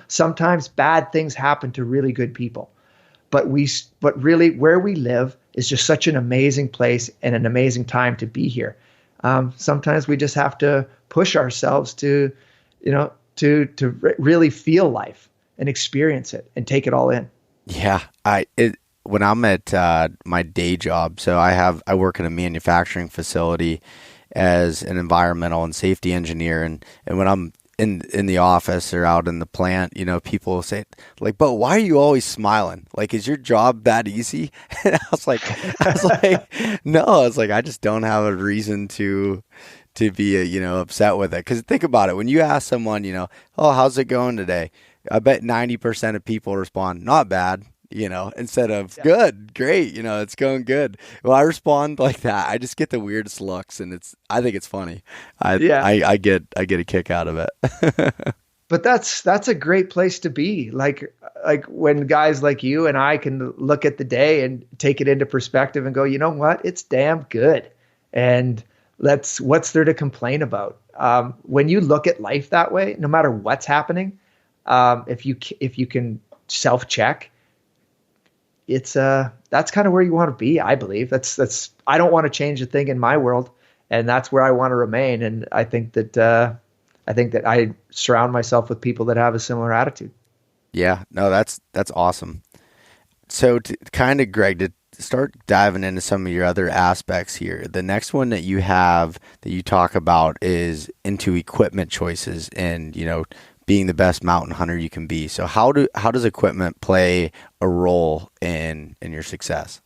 sometimes bad things happen to really good people. But really where we live is just such an amazing place and an amazing time to be here. Sometimes we just have to push ourselves to really feel life and experience it and take it all in. Yeah. When I'm at my day job, so I work in a manufacturing facility as an environmental and safety engineer, and when I'm in the office or out in the plant, people will say, like, but why are you always smiling? Like, is your job that easy? And I was like, no, I just don't have a reason to be upset with it. Because think about it, when you ask someone, oh, how's it going today? I bet 90% of people respond, not bad. Instead of good, great, it's going good. Well, I respond like that. I just get the weirdest looks, and I think it's funny. I get a kick out of it. But that's a great place to be. Like when guys like you and I can look at the day and take it into perspective and go, you know what, it's damn good. And what's there to complain about? When you look at life that way, no matter what's happening, if you can self-check, that's kind of where you want to be. I believe I don't want to change a thing in my world, and that's where I want to remain. And I think that I surround myself with people that have a similar attitude. Yeah, no, that's awesome. So to kind of, Greg, to start diving into some of your other aspects here, the next one that you have that you talk about is into equipment choices and, being the best mountain hunter you can be. So how does equipment play a role in your success?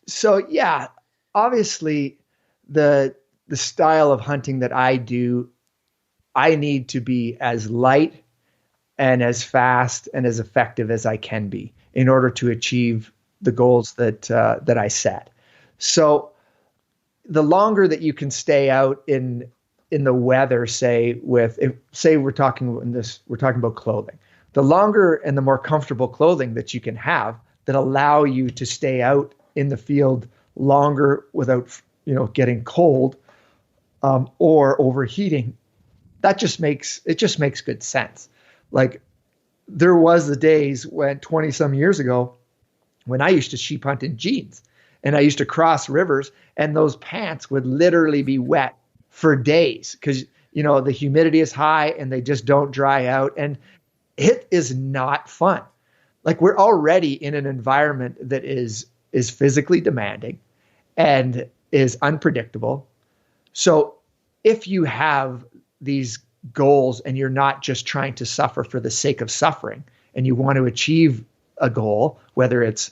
So yeah, obviously the style of hunting that I do, I need to be as light and as fast and as effective as I can be in order to achieve the goals that I set. So the longer that you can stay out in in the weather, say we're talking about clothing, the longer and the more comfortable clothing that you can have that allow you to stay out in the field longer without, getting cold, or overheating, it just makes good sense. Like, there was the days when 20 some years ago when I used to sheep hunt in jeans, and I used to cross rivers, and those pants would literally be wet for days because, the humidity is high and they just don't dry out. And it is not fun. Like, we're already in an environment that is physically demanding and is unpredictable. So if you have these goals and you're not just trying to suffer for the sake of suffering, and you want to achieve a goal, whether it's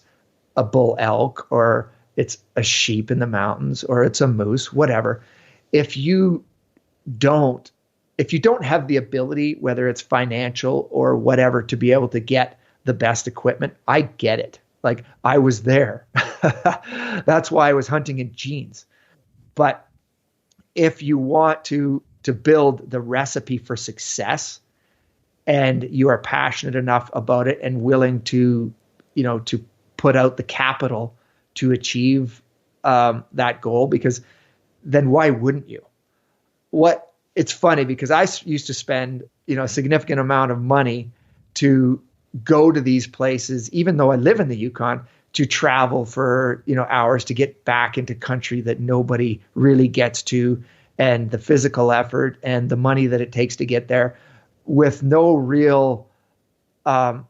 a bull elk or it's a sheep in the mountains or it's a moose, whatever, if you don't have the ability, whether it's financial or whatever, to be able to get the best equipment, I get it. Like, I was there. That's why I was hunting in jeans. But if you want to build the recipe for success, and you are passionate enough about it and willing to put out the capital to achieve that goal, because then why wouldn't you? It's funny because I used to spend, a significant amount of money to go to these places, even though I live in the Yukon, to travel for, hours to get back into country that nobody really gets to, and the physical effort and the money that it takes to get there, with no real, thought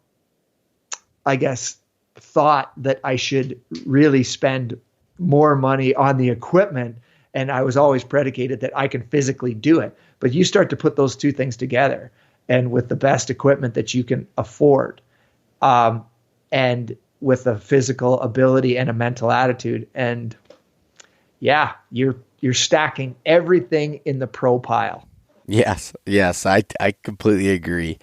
that I should really spend more money on the equipment. And I was always predicated that I can physically do it. But you start to put those two things together, and with the best equipment that you can afford, and with a physical ability and a mental attitude, and you're stacking everything in the pro pile. Yes, I completely agree.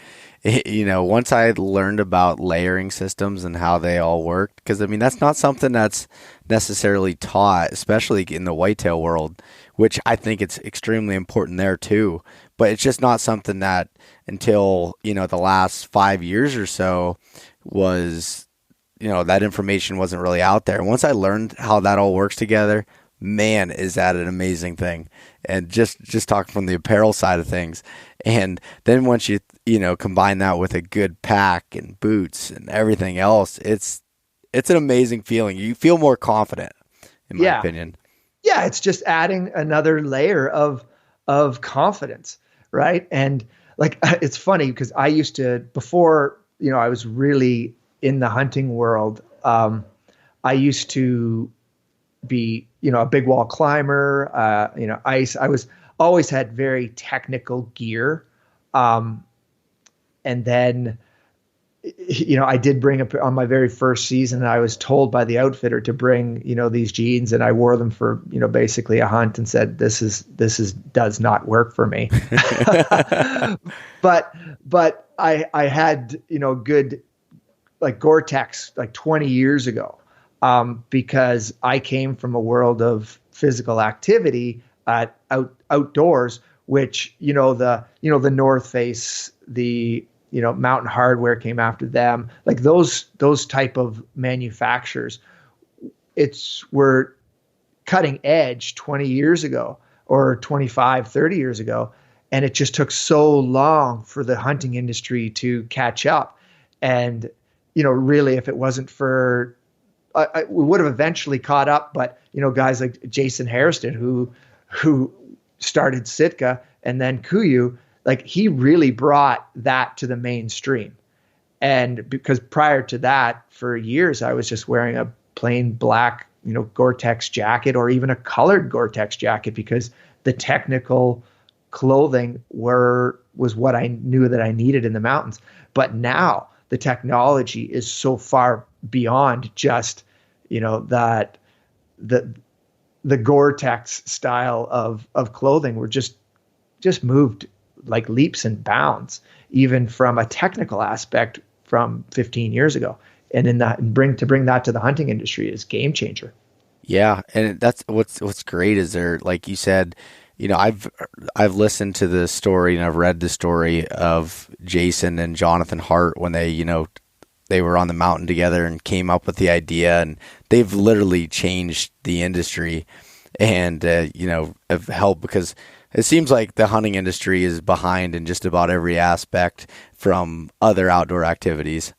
Once I learned about layering systems and how they all work, because that's not something that's necessarily taught, especially in the whitetail world, which I think it's extremely important there too. But it's just not something that until, the last 5 years or so was, that information wasn't really out there. And once I learned how that all works together, man, is that an amazing thing. And just talking from the apparel side of things. And then once you combine that with a good pack and boots and everything else, it's an amazing feeling. You feel more confident, in my opinion. Yeah, it's just adding another layer of confidence, right? And like, it's funny because I used to, before, I was really in the hunting world, I used to be, a big wall climber, ice. I was always had very technical gear. And then, I did bring up on my very first season, I was told by the outfitter to bring, these jeans, and I wore them for, basically a hunt, and said, this does not work for me. but I had, good, like, Gore-Tex like 20 years ago. Because I came from a world of physical activity outdoors, which, the North Face, the, Mountain Hardwear came after them, like those type of manufacturers, were cutting edge 20 years ago or 25, 30 years ago. And it just took so long for the hunting industry to catch up. And, really, if it wasn't for, we would have eventually caught up, but guys like Jason Hairston, who started Sitka and then Kuiu, like, he really brought that to the mainstream. And because prior to that, for years, I was just wearing a plain black, Gore-Tex jacket, or even a colored Gore-Tex jacket, because the technical clothing was what I knew that I needed in the mountains. But now the technology is so far beyond just, that the Gore-Tex style of clothing. We're just moved like leaps and bounds, even from a technical aspect from 15 years ago. And bring that to the hunting industry is game changer. Yeah. And that's what's great is there, like you said, I've listened to the story and I've read the story of Jason and Jonathan Hart when they were on the mountain together and came up with the idea, and they've literally changed the industry and have helped, because it seems like the hunting industry is behind in just about every aspect from other outdoor activities.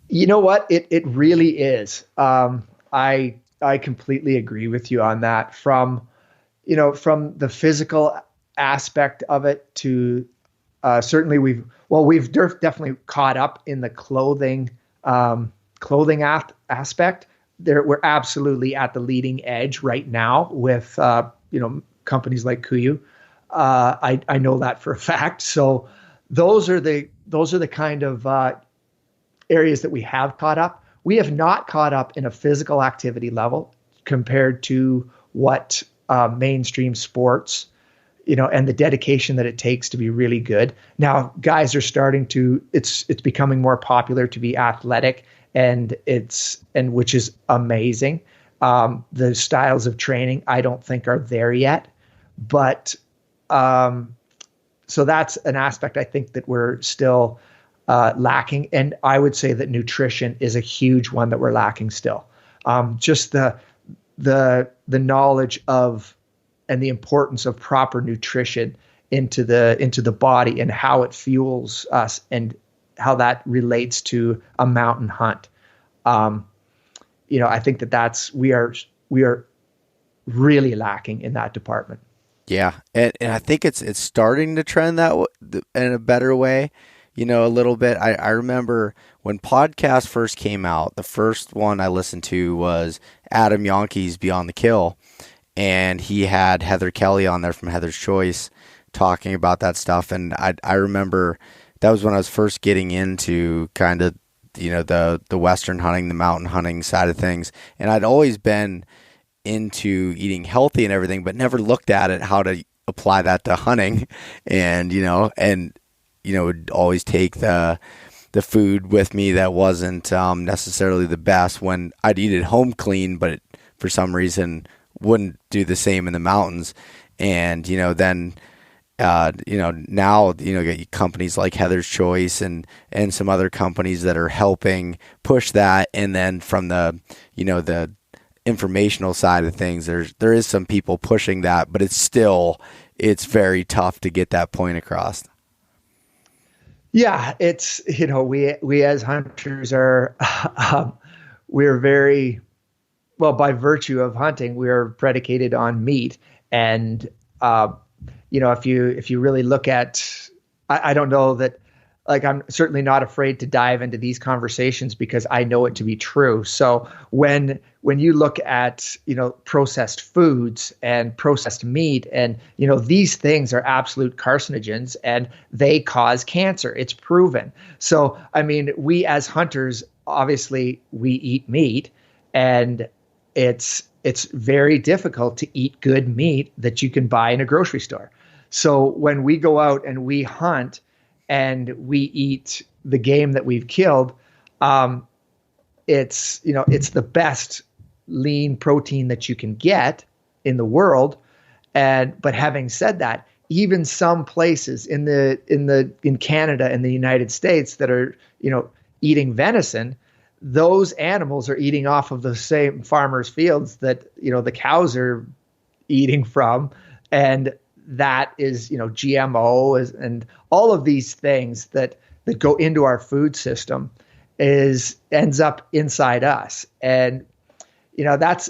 You know what? It really is. I completely agree with you on that. From the physical aspect of it to certainly we've definitely caught up in the clothing aspect. We're absolutely at the leading edge right now with companies like KUIU. I know that for a fact. So those are the kind of areas that we have caught up. We have not caught up in a physical activity level compared to what mainstream sports, and the dedication that it takes to be really good. Now, guys are starting to, it's becoming more popular to be athletic, and which is amazing. The styles of training, I don't think are there yet, but so that's an aspect I think that we're still lacking. And I would say that nutrition is a huge one that we're lacking still. Just the knowledge of and the importance of proper nutrition into the body and how it fuels us and how that relates to a mountain hunt. I think we are really lacking in that department. Yeah, and I think it's starting to trend in a better way. A little bit. I remember when podcasts first came out, the first one I listened to was Adam Yonkey's Beyond the Kill, and he had Heather Kelly on there from Heather's Choice talking about that stuff. And I remember that was when I was first getting into kind of, the Western hunting, the mountain hunting side of things. And I'd always been into eating healthy and everything, but never looked at it, how to apply that to hunting. And, would always take the food with me that wasn't necessarily the best when I'd eat it home clean, but for some reason wouldn't do the same in the mountains. And, then, now, get companies like Heather's Choice and some other companies that are helping push that. And then from the informational side of things, there is some people pushing that, but it's very tough to get that point across. Yeah, it's, we as hunters are, we're very, well, by virtue of hunting, we're predicated on meat. And, if you really look at, I don't know that, like, I'm certainly not afraid to dive into these conversations because I know it to be true. So when you look at, processed foods and processed meat, and, these things are absolute carcinogens and they cause cancer. It's proven. So, I mean, we as hunters, obviously we eat meat, and it's very difficult to eat good meat that you can buy in a grocery store. So when we go out and we hunt and we eat the game that we've killed, it's the best lean protein that you can get in the world. But having said that, even some places in Canada and the United States that are, eating venison, those animals are eating off of the same farmers' fields that, the cows are eating from. And that is, GMO and all of these things that go into our food system ends up inside us. And, that's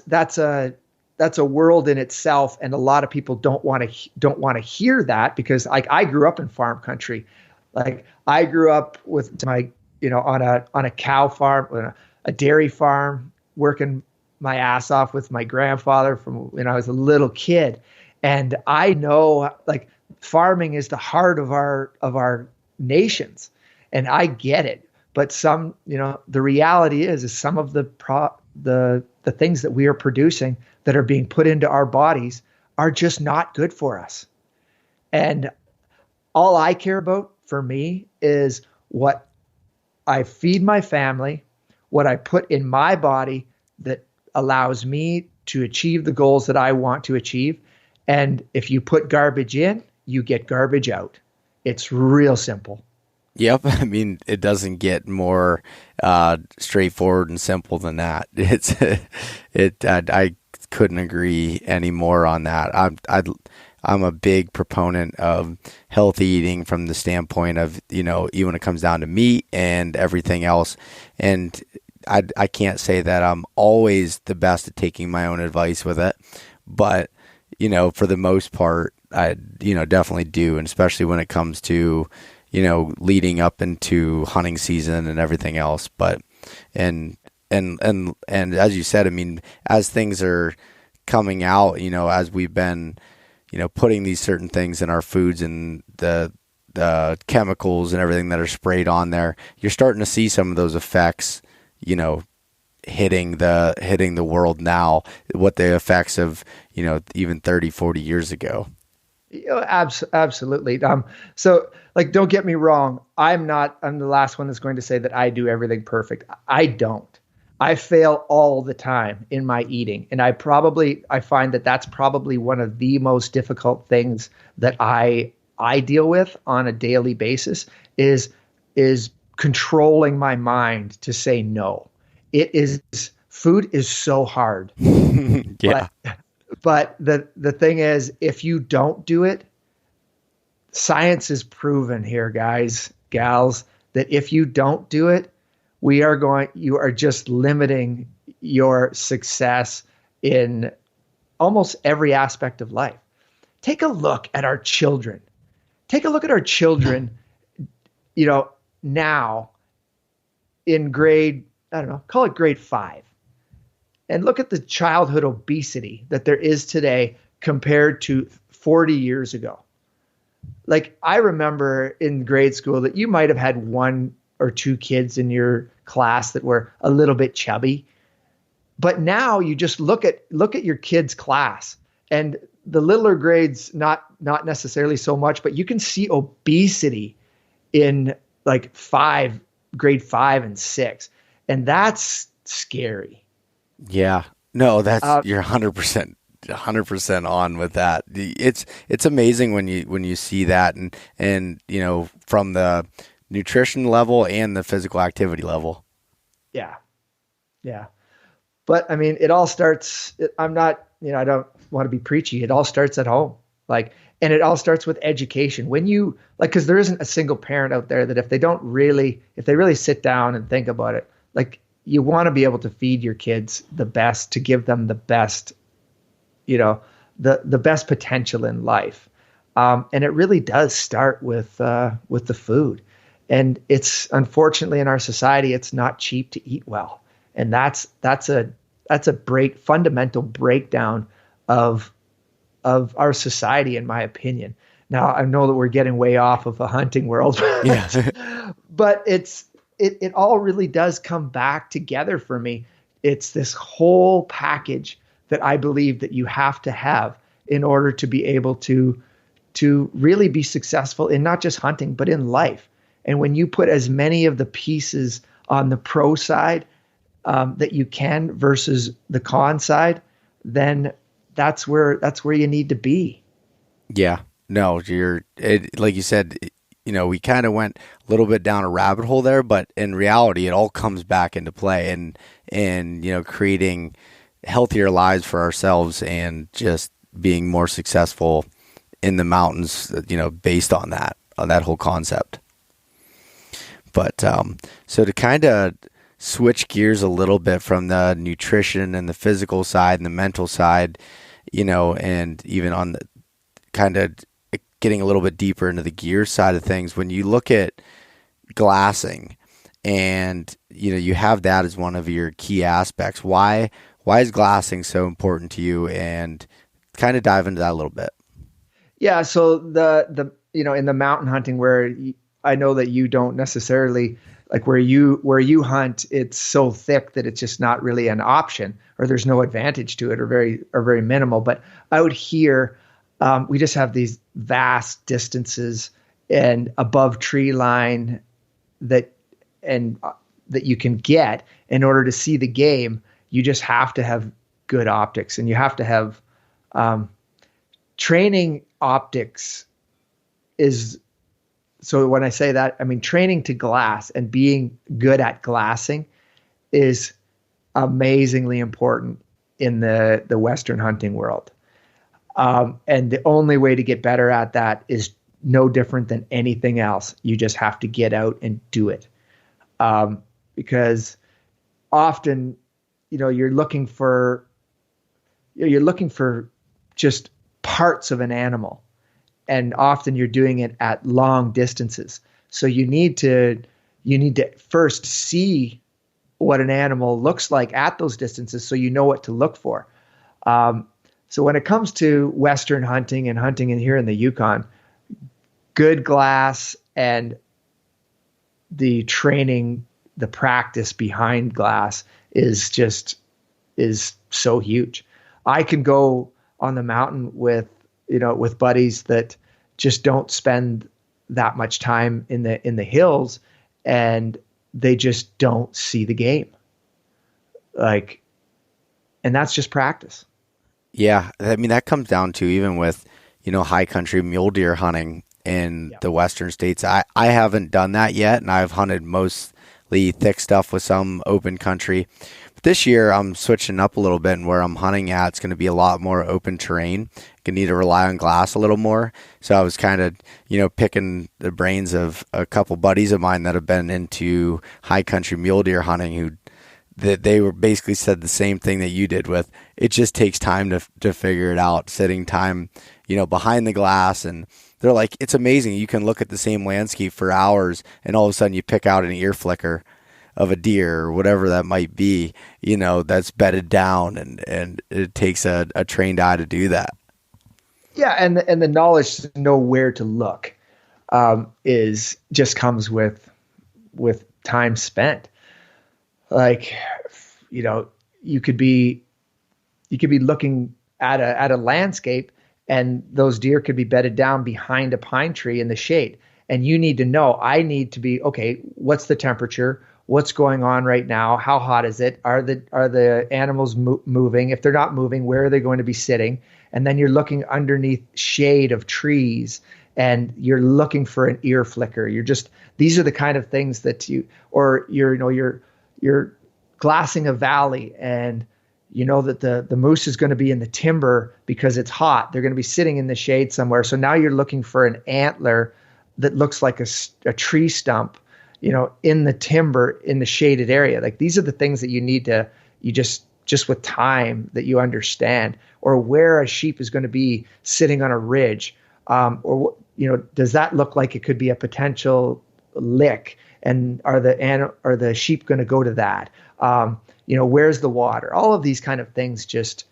a world in itself. And a lot of people don't want to hear that, because like I grew up in farm country. Like I grew up with my, on a cow farm, a dairy farm, working my ass off with my grandfather from when I was a little kid. And I know, like, farming is the heart of our nations, and I get it. But some, the reality is some of the things that we are producing that are being put into our bodies are just not good for us. And all I care about for me is what I feed my family, what I put in my body that allows me to achieve the goals that I want to achieve. And if you put garbage in, you get garbage out. It's real simple. Yep. I mean, it doesn't get more straightforward and simple than that. I couldn't agree any more on that. I'm a big proponent of healthy eating from the standpoint of, even when it comes down to meat and everything else. And I can't say that I'm always the best at taking my own advice with it, but, for the most part, I, definitely do. And especially when it comes to, leading up into hunting season and everything else. But, and as you said, I mean, as things are coming out, as we've been, putting these certain things in our foods and the chemicals and everything that are sprayed on there, you're starting to see some of those effects, hitting the world now, what the effects of, even 30, 40 years ago. Absolutely. So like, don't get me wrong. I'm the last one that's going to say that I do everything perfect. I don't. I fail all the time in my eating. And I find that that's probably one of the most difficult things that I deal with on a daily basis is controlling my mind to say no. Food is so hard. Yeah. But the thing is, if you don't do it, science is proven here, guys, gals, that if you don't do it, you are just limiting your success in almost every aspect of life. Take a look at our children. Now in grade, I don't know, call it grade 5. And look at the childhood obesity that there is today compared to 40 years ago. Like, I remember in grade school that you might have had 1 or 2 kids in your class that were a little bit chubby. But now you just look at your kid's class, and the littler grades, not necessarily so much, but you can see obesity in like grade 5 and 6. And that's scary. Yeah, no, that's you're 100% on with that. It's amazing when you see that and from the nutrition level and the physical activity level. Yeah. But I mean, it all starts. I don't want to be preachy. It all starts at home. And it all starts with education. When you because there isn't a single parent out there that if they really sit down and think about it, you want to be able to feed your kids the best, to give them the best, the best potential in life. And it really does start with the food. And it's, unfortunately, in our society, it's not cheap to eat well. And that's a fundamental breakdown of our society, in my opinion. Now, I know that we're getting way off of a hunting world, yeah. But it all really does come back together for me. It's this whole package that I believe that you have to have in order to be able to really be successful in not just hunting, but in life. And when you put as many of the pieces on the pro side that you can versus the con side, then that's where you need to be. Yeah. No, like you said, we kind of went a little bit down a rabbit hole there, but in reality, it all comes back into play and creating healthier lives for ourselves and just being more successful in the mountains, based on that whole concept. But so to kind of switch gears a little bit from the nutrition and the physical side and the mental side, and even on the kind of getting a little bit deeper into the gear side of things, when you look at glassing and, you have that as one of your key aspects, why is glassing so important to you? And kind of dive into that a little bit. Yeah. So the in the mountain hunting where I know that you don't necessarily where you hunt, it's so thick that it's just not really an option, or there's no advantage to it, or very minimal. But out here, we just have these vast distances and above tree line that you can get in order to see the game. You just have to have good optics, and you have to have training optics is, so when I say that, I mean training to glass and being good at glassing is amazingly important in the Western hunting world. And the only way to get better at that is no different than anything else. You just have to get out and do it. Because often, you're looking for just parts of an animal, and often you're doing it at long distances. So you need to first see what an animal looks like at those distances, so you know what to look for. So when it comes to Western hunting and hunting in here in the Yukon, good glass and the training, the practice behind glass is so huge. I can go on the mountain with buddies that just don't spend that much time in the hills, and they just don't see the game. And that's just practice. Yeah. I mean, that comes down to even with, high country mule deer hunting in the Western states. I haven't done that yet, and I've hunted mostly thick stuff with some open country. But this year I'm switching up a little bit, and where I'm hunting at, it's going to be a lot more open terrain. Going to need to rely on glass a little more. So I was kind of, picking the brains of a couple buddies of mine that have been into high country mule deer hunting, who that they were basically said the same thing that you did with, it just takes time to figure it out, sitting time, behind the glass. And they're like, it's amazing. You can look at the same landscape for hours, and all of a sudden you pick out an ear flicker of a deer or whatever that might be, that's bedded down, and it takes a trained eye to do that. Yeah. And the knowledge to know where to look, comes with time spent. You could be looking at a landscape, and those deer could be bedded down behind a pine tree in the shade. And you need to know, I need to be, okay, what's the temperature? What's going on right now? How hot is it? Are the animals moving? If they're not moving, where are they going to be sitting? And then you're looking underneath shade of trees, and you're looking for an ear flicker. These are the kind of things that you're glassing a valley, and you know that the moose is going to be in the timber because it's hot. They're going to be sitting in the shade somewhere. So now you're looking for an antler that looks like a tree stump, in the timber in the shaded area. These are the things that you need to, just with time, that you understand, or where a sheep is going to be sitting on a ridge. Does that look like it could be a potential lick? And are the sheep going to go to that? Where's the water? All of these kind of things just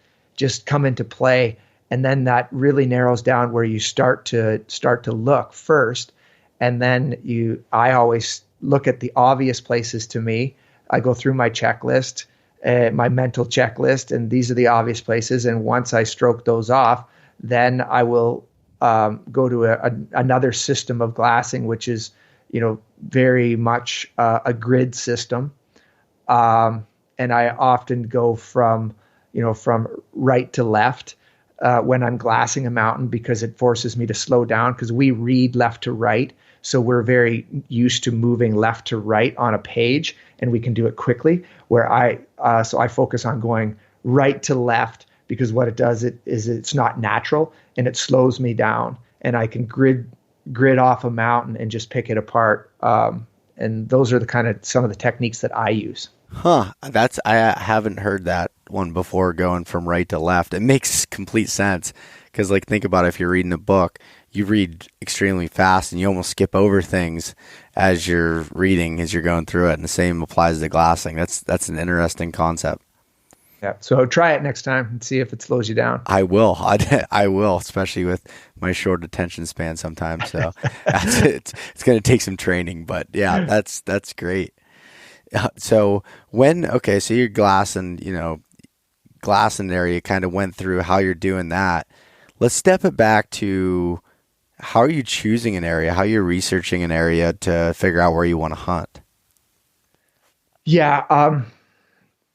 come into play, and then that really narrows down where you start to look first, and then I always look at the obvious places to me. I go through my checklist, my mental checklist, and these are the obvious places. And once I stroke those off, then I will go to another system of glassing, which is very much a grid system. And I often go from right to left when I'm glassing a mountain, because it forces me to slow down, because we read left to right. So we're very used to moving left to right on a page, and we can do it quickly, where I focus on going right to left, because what it does is it's not natural, and it slows me down, and I can grid off a mountain and just pick it apart. And those are some of the techniques that I use. Huh. I haven't heard that one before, going from right to left. It makes complete sense, because think about it, if you're reading a book, you read extremely fast and you almost skip over things as you're reading, as you're going through it. And the same applies to glassing. That's an interesting concept. Yeah. So try it next time and see if it slows you down. I will. I will, especially with my short attention span sometimes. So it's going to take some training, but yeah, that's great. So so you're glassing, glassing there, you kind of went through how you're doing that. Let's step it back to, how are you choosing an area? How are you researching an area to figure out where you want to hunt? Yeah.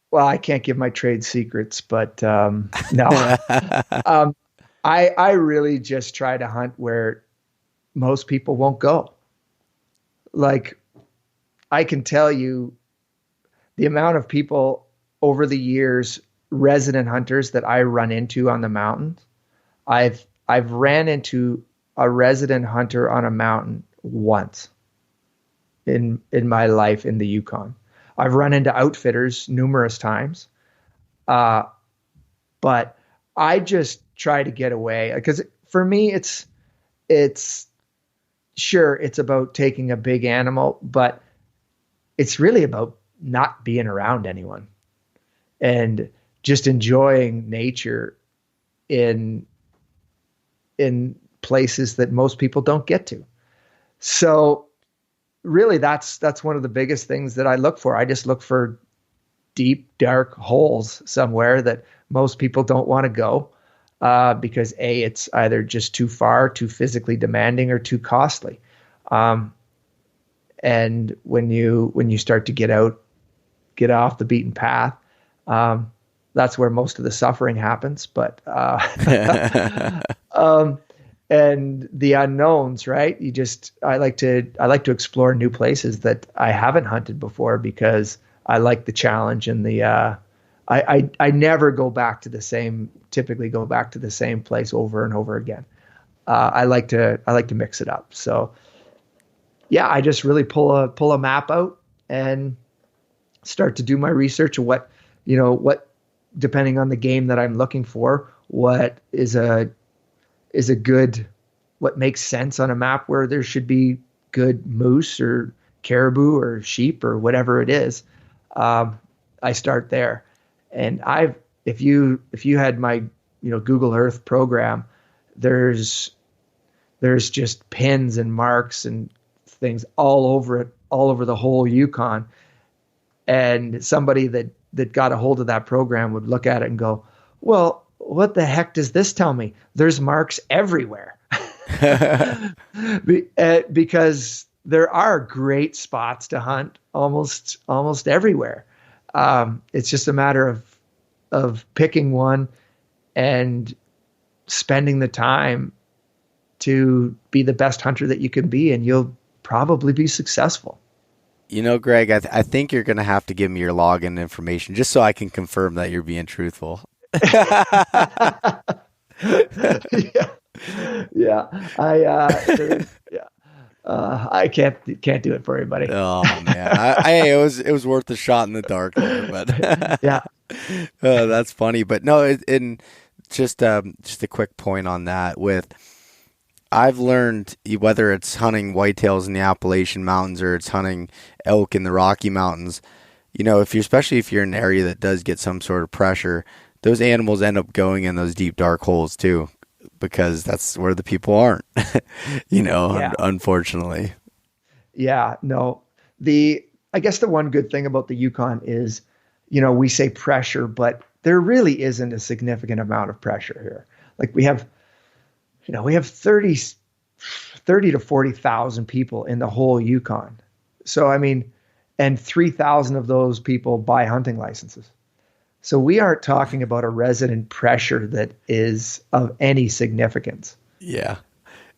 Well, I can't give my trade secrets, but no. I really just try to hunt where most people won't go. Like, I can tell you the amount of people over the years, resident hunters that I run into on the mountains. I've ran into a resident hunter on a mountain once in my life in the Yukon. I've run into outfitters numerous times. But I just try to get away, because for me, it's sure, it's about taking a big animal, but it's really about not being around anyone and just enjoying nature in places that most people don't get to. So really, that's one of the biggest things that I look for. I just look for deep, dark holes somewhere that most people don't want to go, because it's either just too far, too physically demanding, or too costly. And when you start to get off the beaten path, that's where most of the suffering happens. But and the unknowns, right? I like to explore new places that I haven't hunted before, because I like the challenge and I never typically go back to the same place over and over again. I like to mix it up. So yeah, I just really pull a map out and start to do my research of what depending on the game that I'm looking for, what makes sense on a map where there should be good moose or caribou or sheep or whatever it is. I start there. And if you had my, Google Earth program, there's just pins and marks and things all over it, all over the whole Yukon. And somebody that got a hold of that program would look at it and go, well, what the heck does this tell me? There's marks everywhere. Because there are great spots to hunt almost everywhere. It's just a matter of picking one and spending the time to be the best hunter that you can be, and you'll probably be successful. Greg, I think you're going to have to give me your login information just so I can confirm that you're being truthful. Yeah. I can't do it for you, buddy. Oh man, it was worth the shot in the dark there, but yeah. That's funny. But no, and just a quick point on that. I've learned, whether it's hunting whitetails in the Appalachian Mountains or it's hunting elk in the Rocky Mountains, especially if you're in an area that does get some sort of pressure, those animals end up going in those deep dark holes too, because that's where the people aren't, unfortunately. Yeah, no. I guess the one good thing about the Yukon is, we say pressure, but there really isn't a significant amount of pressure here. Like we have 30 to 40,000 people in the whole Yukon. So, and 3,000 of those people buy hunting licenses. So we aren't talking about a resident pressure that is of any significance. Yeah.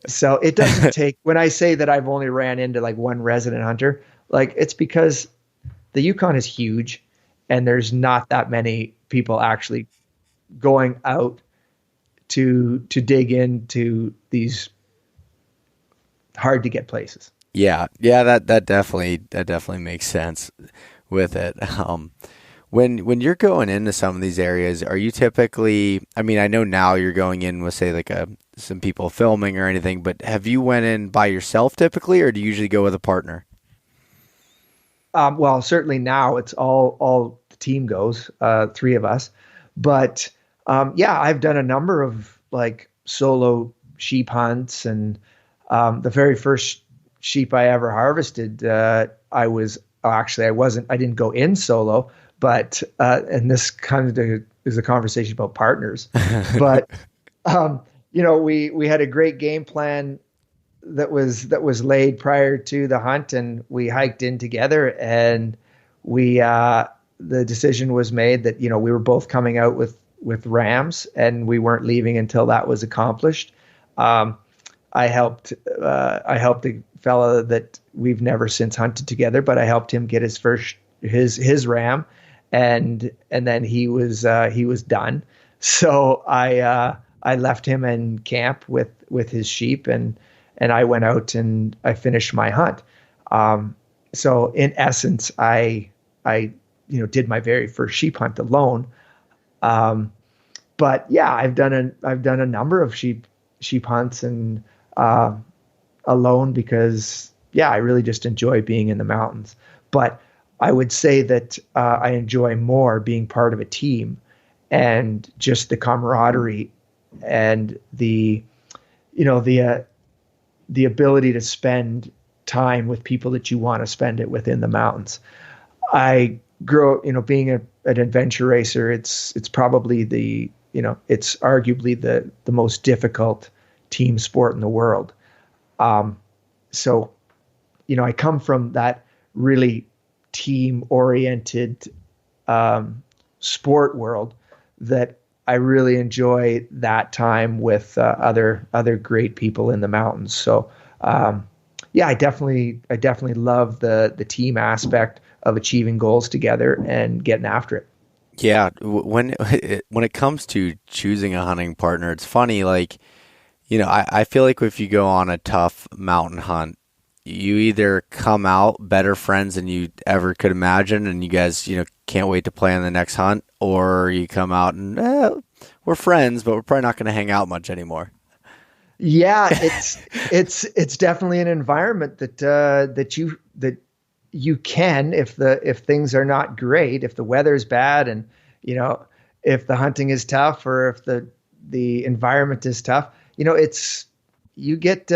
So it doesn't take, when I say that I've only ran into like one resident hunter, like it's because the Yukon is huge and there's not that many people actually going out to dig into these hard to get places. Yeah. That definitely makes sense with it. When you're going into some of these areas, are you typically, I know now you're going in with, say, like some people filming or anything, but have you went in by yourself typically, or do you usually go with a partner? Well, certainly now it's all the team goes, three of us. But I've done a number of like solo sheep hunts, and the very first sheep I ever harvested, I didn't go in solo. But, and this kind of is a conversation about partners, but, we had a great game plan that was laid prior to the hunt, and we hiked in together, and the decision was made that, we were both coming out with rams, and we weren't leaving until that was accomplished. I helped a fella that we've never since hunted together, but I helped him get his first his ram, and then he was done. So I left him in camp with his sheep, and I went out and I finished my hunt. So in essence, I did my very first sheep hunt alone. But yeah, I've done a number of sheep hunts and alone because I really just enjoy being in the mountains. But I would say that I enjoy more being part of a team and just the camaraderie and the ability to spend time with people that you want to spend it within the mountains. I grew up, being an adventure racer. It's probably it's arguably the most difficult team sport in the world. So, I come from that really team-oriented sport world that I really enjoy that time with other great people in the mountains. So, I definitely love the team aspect of achieving goals together and getting after it. Yeah, when it comes to choosing a hunting partner, it's funny. Like, I feel like if you go on a tough mountain hunt, you either come out better friends than you ever could imagine, and you guys, can't wait to play on the next hunt, or you come out and we're friends, but we're probably not going to hang out much anymore. Yeah, it's definitely an environment that you can, if things are not great, if the weather's bad, and if the hunting is tough, or if the environment is tough, you get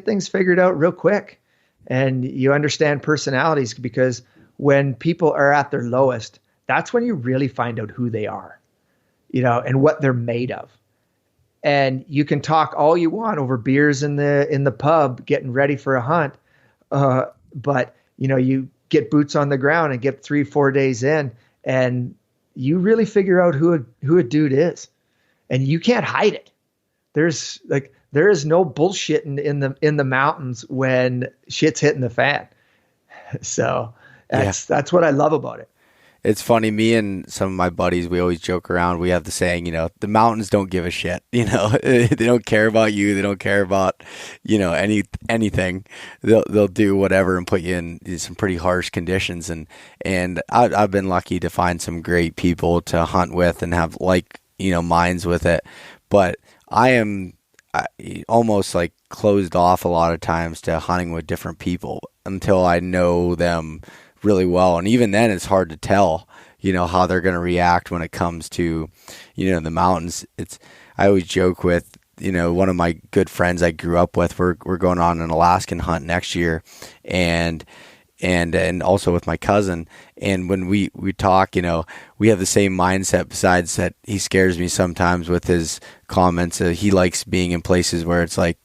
things figured out real quick, and you understand personalities, because when people are at their lowest, that's when you really find out who they are, and what they're made of. And you can talk all you want over beers in the pub, getting ready for a hunt. But you get boots on the ground and get 3-4 days in, and you really figure out who a dude is, and you can't hide it. There is no bullshit in the mountains when shit's hitting the fan. So that's what I love about it. It's funny, me and some of my buddies, we always joke around. We have the saying, the mountains don't give a shit. They don't care about you. They don't care about, anything. They'll do whatever and put you in some pretty harsh conditions. And I've been lucky to find some great people to hunt with and have minds with it. But I am almost like closed off a lot of times to hunting with different people until I know them really well. And even then it's hard to tell, how they're going to react when it comes to, the mountains. I always joke with, one of my good friends I grew up with, we're going on an Alaskan hunt next year, and also with my cousin. And when we talk, we have the same mindset, besides that he scares me sometimes with his comments. He likes being in places where it's like,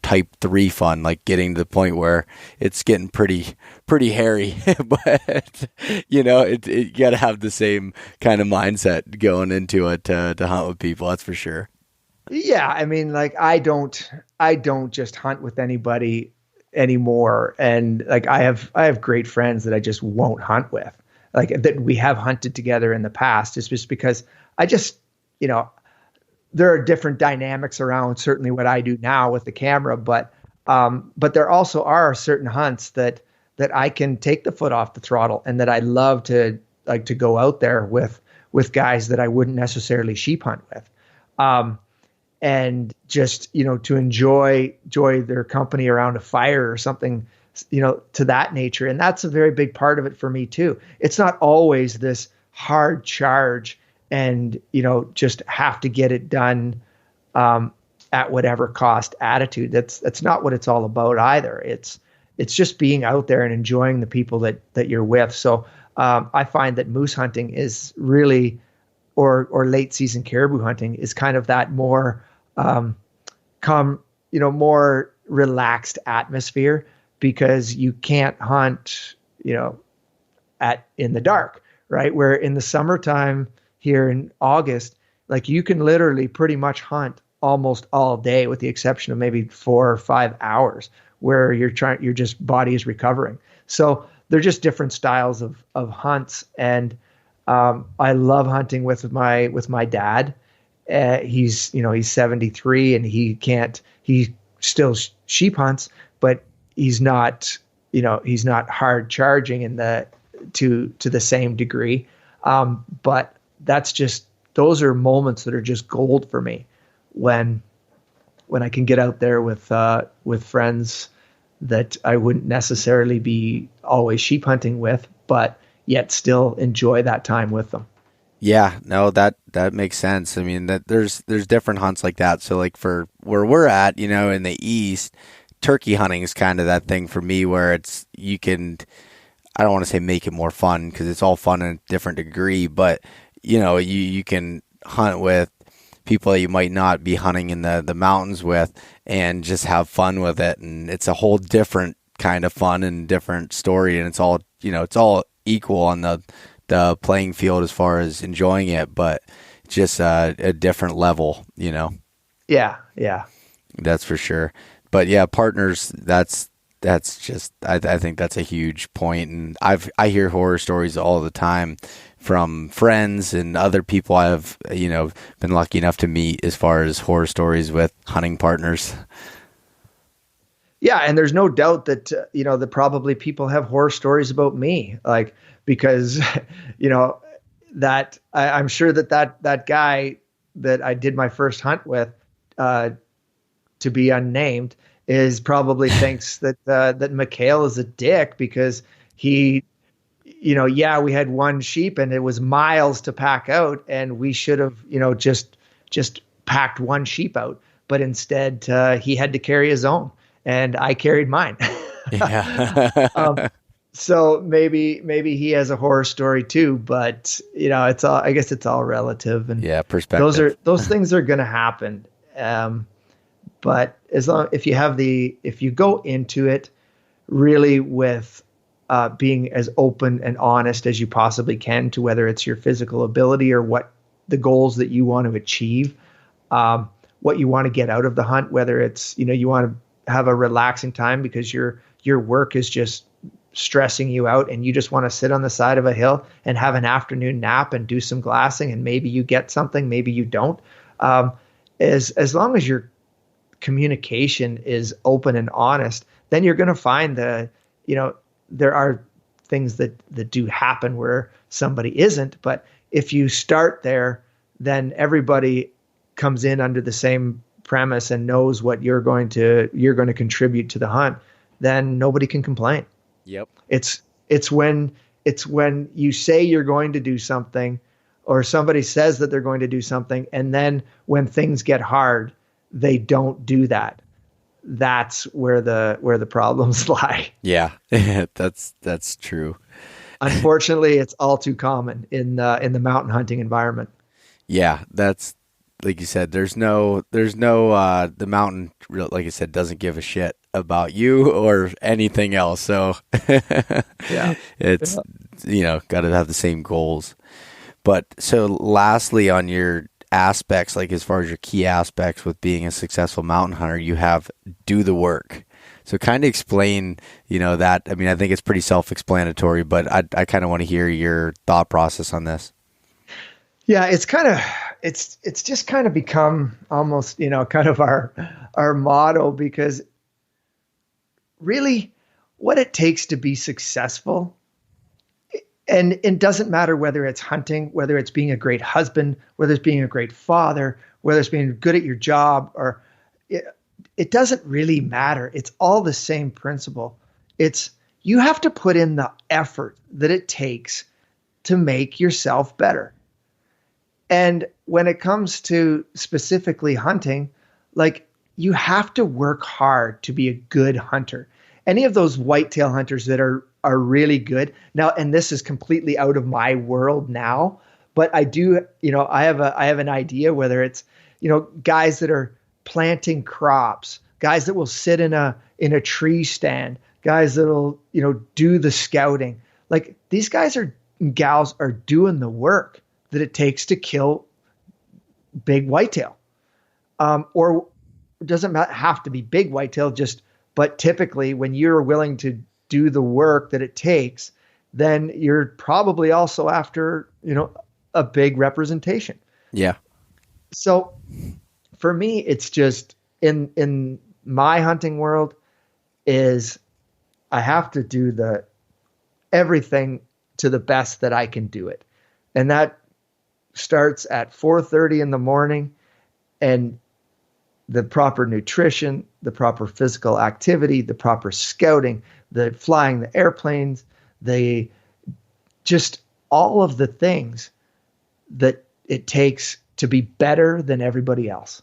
type 3 fun, like getting to the point where it's getting pretty hairy. But you got to have the same kind of mindset going into it to hunt with people. That's for sure. Yeah, I mean, I don't just hunt with anybody anymore, and I have great friends that I just won't hunt with, that we have hunted together in the past. It's just because I just there are different dynamics around certainly what I do now with the camera, but there also are certain hunts that I can take the foot off the throttle, and that I love to go out there with guys that I wouldn't necessarily sheep hunt with. And just, to enjoy their company around a fire or something, to that nature. And that's a very big part of it for me too. It's not always this hard charge and, just have to get it done at whatever cost attitude. That's not what it's all about either. It's just being out there and enjoying the people that you're with. So I find that moose hunting is really, or late season caribou hunting is kind of that more more relaxed atmosphere, because you can't hunt, in the dark, right? Where in the summertime, here in August, like you can literally pretty much hunt almost all day with the exception of maybe 4 or 5 hours where your just body is recovering. So they're just different styles of hunts. And I love hunting with my dad. He's 73 and he still sheep hunts, but he's not hard charging to the same degree. But those are moments that are just gold for me when I can get out there with friends that I wouldn't necessarily be always sheep hunting with, but yet still enjoy that time with them. Yeah, no, that makes sense. I mean, that there's different hunts like that. So like for where we're at, in the East, turkey hunting is kind of that thing for me where I don't want to say make it more fun because it's all fun in a different degree, but you can hunt with people that you might not be hunting in the mountains with and just have fun with it. And it's a whole different kind of fun and different story. And it's all equal on the playing field as far as enjoying it, but just a different level, Yeah. That's for sure. But yeah, partners, that's just, I think that's a huge point. And I hear horror stories all the time from friends and other people I've, been lucky enough to meet as far as horror stories with hunting partners. Yeah. And there's no doubt that, that probably people have horror stories about me, like, because, that I'm sure that guy that I did my first hunt with, to be unnamed, is probably thinks that McHale is a dick because he, we had one sheep and it was miles to pack out and we should have, just packed one sheep out, but instead he had to carry his own and I carried mine. Yeah. So maybe he has a horror story too, but I guess it's all relative, and perspective. Those things are going to happen. But if you go into it really with being as open and honest as you possibly can to whether it's your physical ability or what the goals that you want to achieve, what you want to get out of the hunt, whether it's, you want to have a relaxing time because your work is just stressing you out and you just want to sit on the side of a hill and have an afternoon nap and do some glassing and maybe you get something, maybe you don't. As long as your communication is open and honest, then you're going to find there are things that do happen where somebody isn't. But if you start there, then everybody comes in under the same premise and knows what you're going to contribute to the hunt. Then nobody can complain. Yep. It's when you say you're going to do something or somebody says that they're going to do something. And then when things get hard, they don't do that. That's where the problems lie. Yeah, that's true. Unfortunately, it's all too common in the mountain hunting environment. Yeah, that's like you said. There's no the mountain, like I said, doesn't give a shit about you or anything else. So yeah, it's got to have the same goals. But so lastly, on your aspects, like as far as your key aspects with being a successful mountain hunter, you have do the work. So kind of explain, that. I mean, I think it's pretty self-explanatory, but I kind of want to hear your thought process on this. Yeah, it's just kind of become almost, kind of our motto, because really what it takes to be successful, and it doesn't matter whether it's hunting, whether it's being a great husband, whether it's being a great father, whether it's being good at your job, or it doesn't really matter. It's all the same principle. It's you have to put in the effort that it takes to make yourself better. And when it comes to specifically hunting, like you have to work hard to be a good hunter. Any of those whitetail hunters that are really good now, and this is completely out of my world now, but I do, I have an idea, whether it's, guys that are planting crops, guys that will sit in a tree stand, guys that'll, do the scouting. Like these guys gals are doing the work. that it takes to kill big whitetail. Or it doesn't have to be big whitetail, but typically when you're willing to do the work that it takes, then you're probably also after, a big representation. Yeah. So for me, it's just in my hunting world is I have to do everything to the best that I can do it. And that starts at 4:30 in the morning, and the proper nutrition, the proper physical activity, the proper scouting, the flying the airplanes, just all of the things that it takes to be better than everybody else.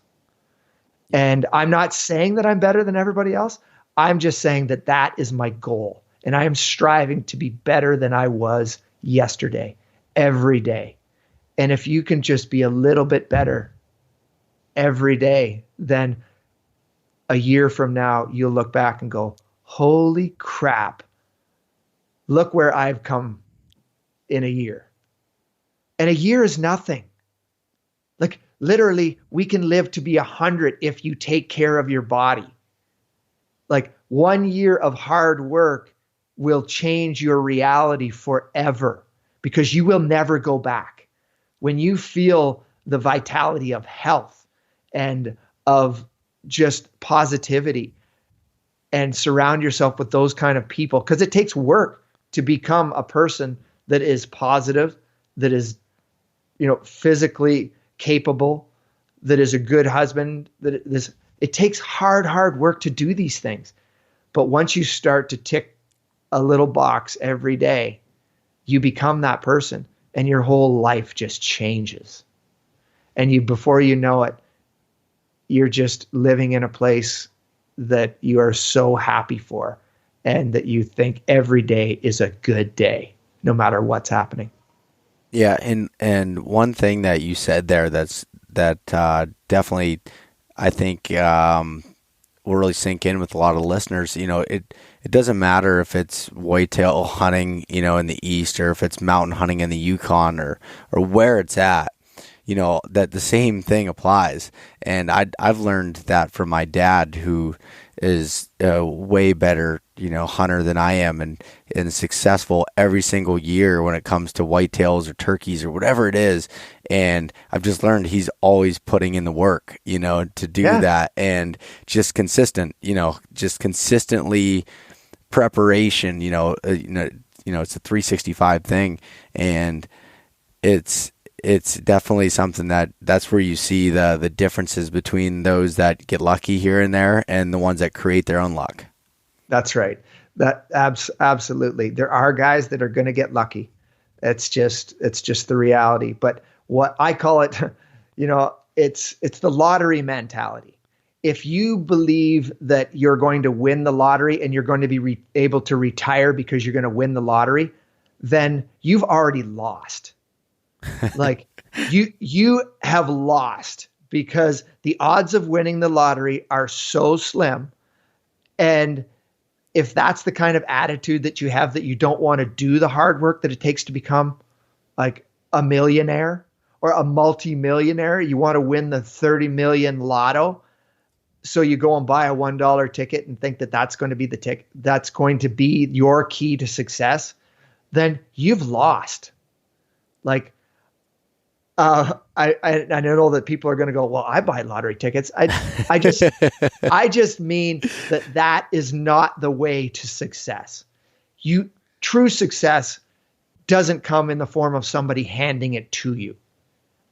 And I'm not saying that I'm better than everybody else. I'm just saying that that is my goal. And I am striving to be better than I was yesterday, every day. And if you can just be a little bit better every day, then a year from now, you'll look back and go, holy crap, look where I've come in a year. And a year is nothing. Like literally, we can live to be 100 if you take care of your body. Like 1 year of hard work will change your reality forever because you will never go back. When you feel the vitality of health and of just positivity and surround yourself with those kind of people, because it takes work to become a person that is positive, that is, physically capable, that is a good husband, it takes hard work to do these things. But once you start to tick a little box every day, you become that person and your whole life just changes. And before you know it, you're just living in a place that you are so happy for and that you think every day is a good day, no matter what's happening. Yeah. And one thing that you said there that definitely, I think, will really sink in with a lot of listeners. It doesn't matter if it's whitetail hunting, in the East, or if it's mountain hunting in the Yukon, or where it's at, that the same thing applies. And I've learned that from my dad, who is a way better, hunter than I am, and successful every single year when it comes to whitetails or turkeys or whatever it is. And I've just learned he's always putting in the work, to do that, and just consistently preparation, it's a 365 thing. And it's definitely something that's where you see the differences between those that get lucky here and there and the ones that create their own luck. That's right. That absolutely. There are guys that are going to get lucky. It's just the reality. But what I call it, it's the lottery mentality. If you believe that you're going to win the lottery and you're going to be able to retire because you're going to win the lottery, then you've already lost. Like you have lost, because the odds of winning the lottery are so slim. And if that's the kind of attitude that you have, that you don't want to do the hard work that it takes to become like a millionaire or a multi-millionaire, you want to win the 30 million lotto. So you go and buy a $1 ticket and think that that's going to be the ticket, that's going to be your key to success, then you've lost. Like, I know that people are going to go, well, I buy lottery tickets. I just mean that is not the way to success. True success doesn't come in the form of somebody handing it to you.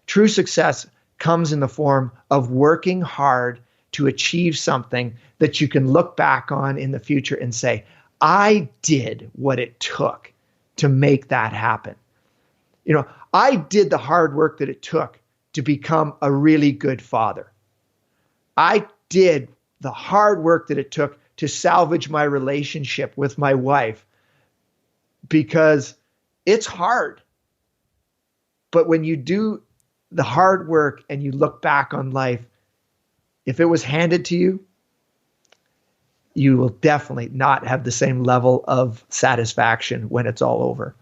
True success comes in the form of working hard to achieve something that you can look back on in the future and say, I did what it took to make that happen. I did the hard work that it took to become a really good father. I did the hard work that it took to salvage my relationship with my wife, because it's hard. But when you do the hard work and you look back on life, if it was handed to you, you will definitely not have the same level of satisfaction when it's all over.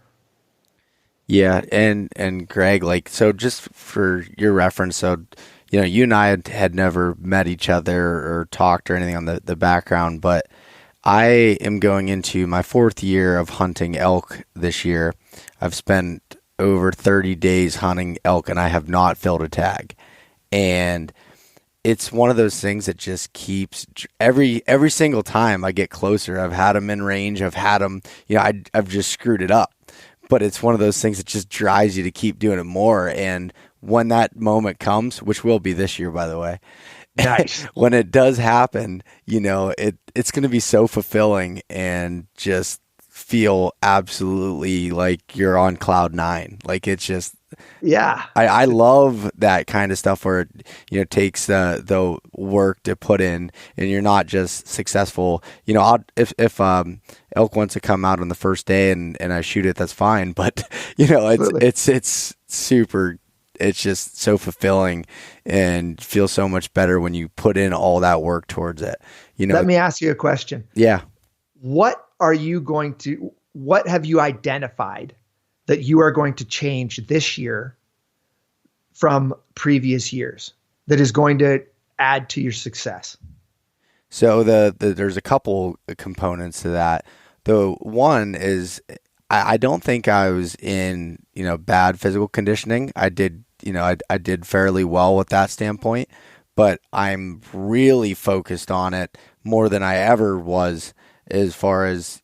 Yeah, and Greg, like, so just for your reference, so you and I had never met each other or talked or anything on the background, but I am going into my 4th year of hunting elk this year. I've spent over 30 days hunting elk, and I have not filled a tag. And it's one of those things that just keeps every single time I get closer. I've had them in range. I've had them, I've just screwed it up. But it's one of those things that just drives you to keep doing it more. And when that moment comes, which will be this year, by the way, Nice. when it does happen, it's going to be so fulfilling and just feel absolutely like you're on cloud 9. Like, it's just, Yeah. I love that kind of stuff where it takes the work to put in, and you're not just successful. If elk wants to come out on the first day and I shoot it, that's fine. But it's super. It's just so fulfilling and feels so much better when you put in all that work towards it. Let me ask you a question. Yeah. What have you identified that you are going to change this year from previous years that is going to add to your success? So there's a couple components to that. The one is I don't think I was in, bad physical conditioning. I did fairly well with that standpoint, but I'm really focused on it more than I ever was, as far as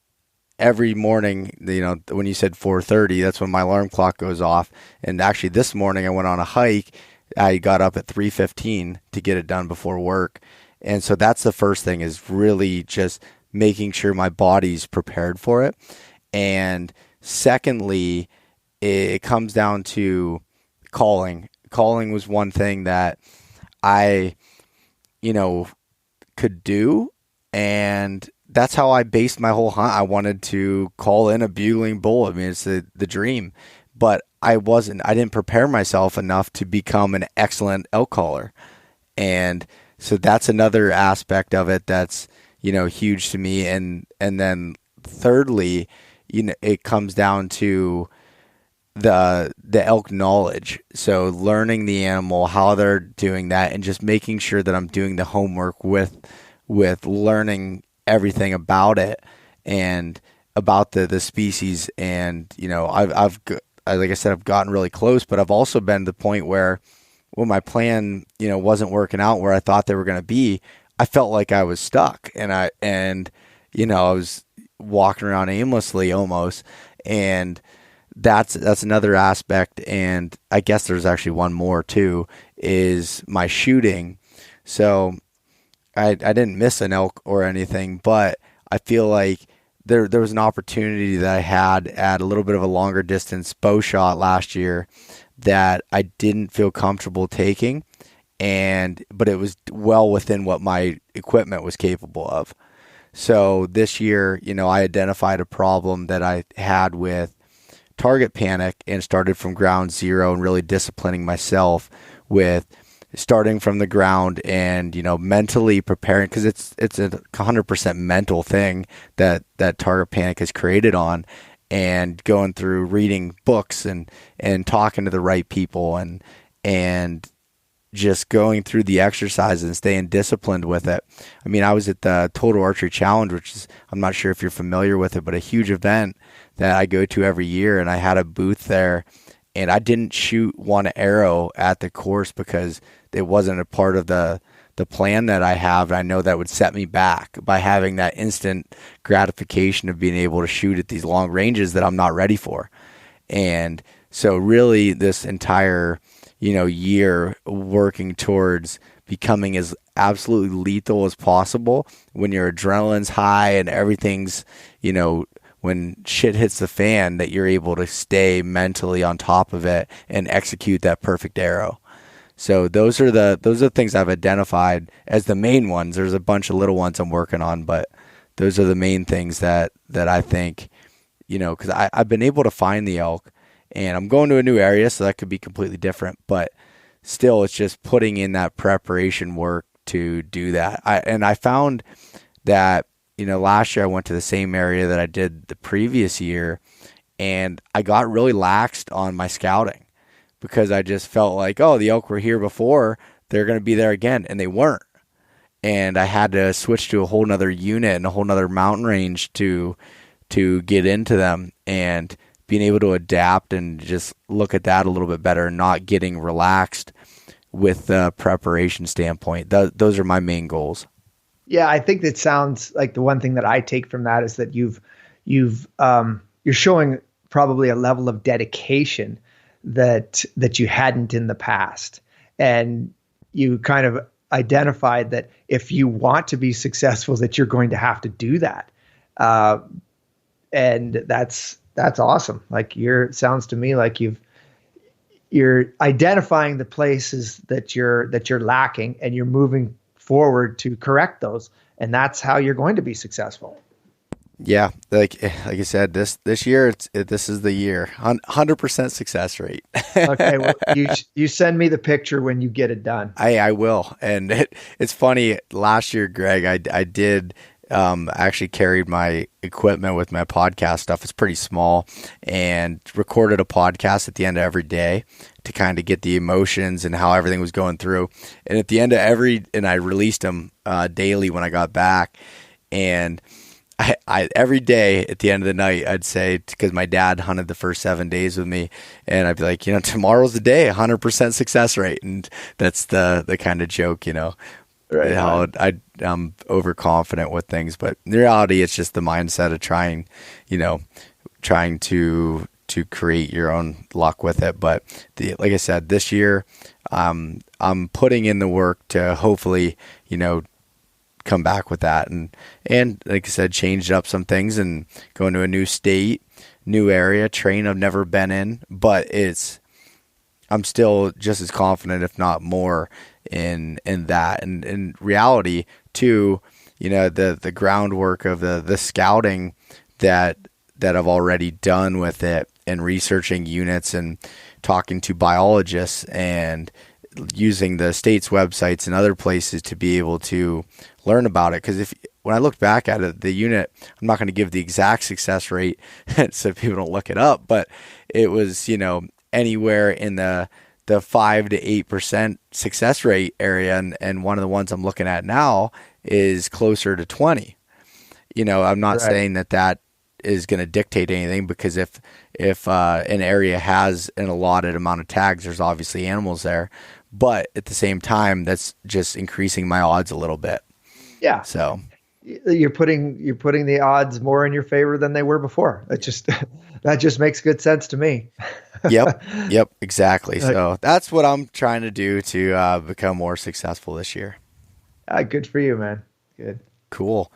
every morning, when you said 4:30, that's when my alarm clock goes off. And actually this morning I went on a hike. I got up at 3:15 to get it done before work. And so that's the first thing, is really just making sure my body's prepared for it. And secondly, it comes down to calling. Calling was one thing that I, could do. And that's how I based my whole hunt. I wanted to call in a bugling bull. I mean, it's the dream. But I didn't prepare myself enough to become an excellent elk caller. And so that's another aspect of it that's, huge to me. And then thirdly, it comes down to the elk knowledge. So learning the animal, how they're doing that, and just making sure that I'm doing the homework with learning everything about it and about the species. And I've like I said, I've gotten really close, but I've also been to the point where when my plan wasn't working out where I thought they were going to be, I felt like I was stuck, and I was walking around aimlessly almost. And that's another aspect. And I guess there's actually one more too, is my shooting. So I didn't miss an elk or anything, but I feel like there was an opportunity that I had at a little bit of a longer distance bow shot last year that I didn't feel comfortable taking, but it was well within what my equipment was capable of. So this year, I identified a problem that I had with target panic and started from ground zero and really disciplining myself with starting from the ground and, mentally preparing, because it's a 100% mental thing that target panic is created on, and going through reading books and talking to the right people and just going through the exercises and staying disciplined with it. I mean, I was at the Total Archery Challenge, which is, I'm not sure if you're familiar with it, but a huge event that I go to every year. And I had a booth there, and I didn't shoot one arrow at the course because it wasn't a part of the plan that I have. I know that would set me back by having that instant gratification of being able to shoot at these long ranges that I'm not ready for. And so really this entire year working towards becoming as absolutely lethal as possible when your adrenaline's high and everything's, when shit hits the fan, that you're able to stay mentally on top of it and execute that perfect arrow. So those are the things I've identified as the main ones. There's a bunch of little ones I'm working on, but those are the main things that I think, because I've been able to find the elk. And I'm going to a new area, so that could be completely different. But still, it's just putting in that preparation work to do that. I found that, last year I went to the same area that I did the previous year, And I got really laxed on my scouting because I just felt like, oh, the elk were here before, they're going to be there again. And they weren't. And I had to switch to a whole nother unit and a whole nother mountain range to get into them, and being able to adapt and just look at that a little bit better, not getting relaxed with the preparation standpoint. Those are my main goals. Yeah, I think that sounds like the one thing that I take from that is that you're showing probably a level of dedication that you hadn't in the past. And you kind of identified that if you want to be successful, that you're going to have to do that. And that's awesome. Like sounds to me like you're identifying the places that you're lacking, and you're moving forward to correct those. And that's how you're going to be successful. Yeah. Like I said, this year, this is the year. 100% success rate. Okay. Well, you send me the picture when you get it done. I will. And it's funny. Last year, Greg, I did, actually carried my equipment with my podcast stuff. It's pretty small, and recorded a podcast at the end of every day to kind of get the emotions and how everything was going through. And at the end of and I released them daily when I got back. And I every day at the end of the night, I'd say, because my dad hunted the first 7 days with me, and I'd be like, tomorrow's the day, 100% success rate. And that's the kind of joke, right, how I'm overconfident with things. But in reality, it's just the mindset of trying to create your own luck with it. But like I said, this year, I'm putting in the work to hopefully, come back with that, and like I said, change up some things and go into a new state, new area, terrain I've never been in, but I'm still just as confident, if not more, in that. And in reality too, the groundwork of the scouting that I've already done with it, and researching units and talking to biologists and using the state's websites and other places to be able to learn about it. Because when I look back at it, the unit, I'm not going to give the exact success rate so people don't look it up, but it was, anywhere in the 5 to 8% success rate area. And one of the ones I'm looking at now is closer to 20. I'm not saying that is going to dictate anything, because if an area has an allotted amount of tags, there's obviously animals there. But at the same time, that's just increasing my odds a little bit. Yeah. So you're putting the odds more in your favor than they were before. That just makes good sense to me. Yep, exactly. So that's what I'm trying to do to become more successful this year. Good for you, man. Good. Cool.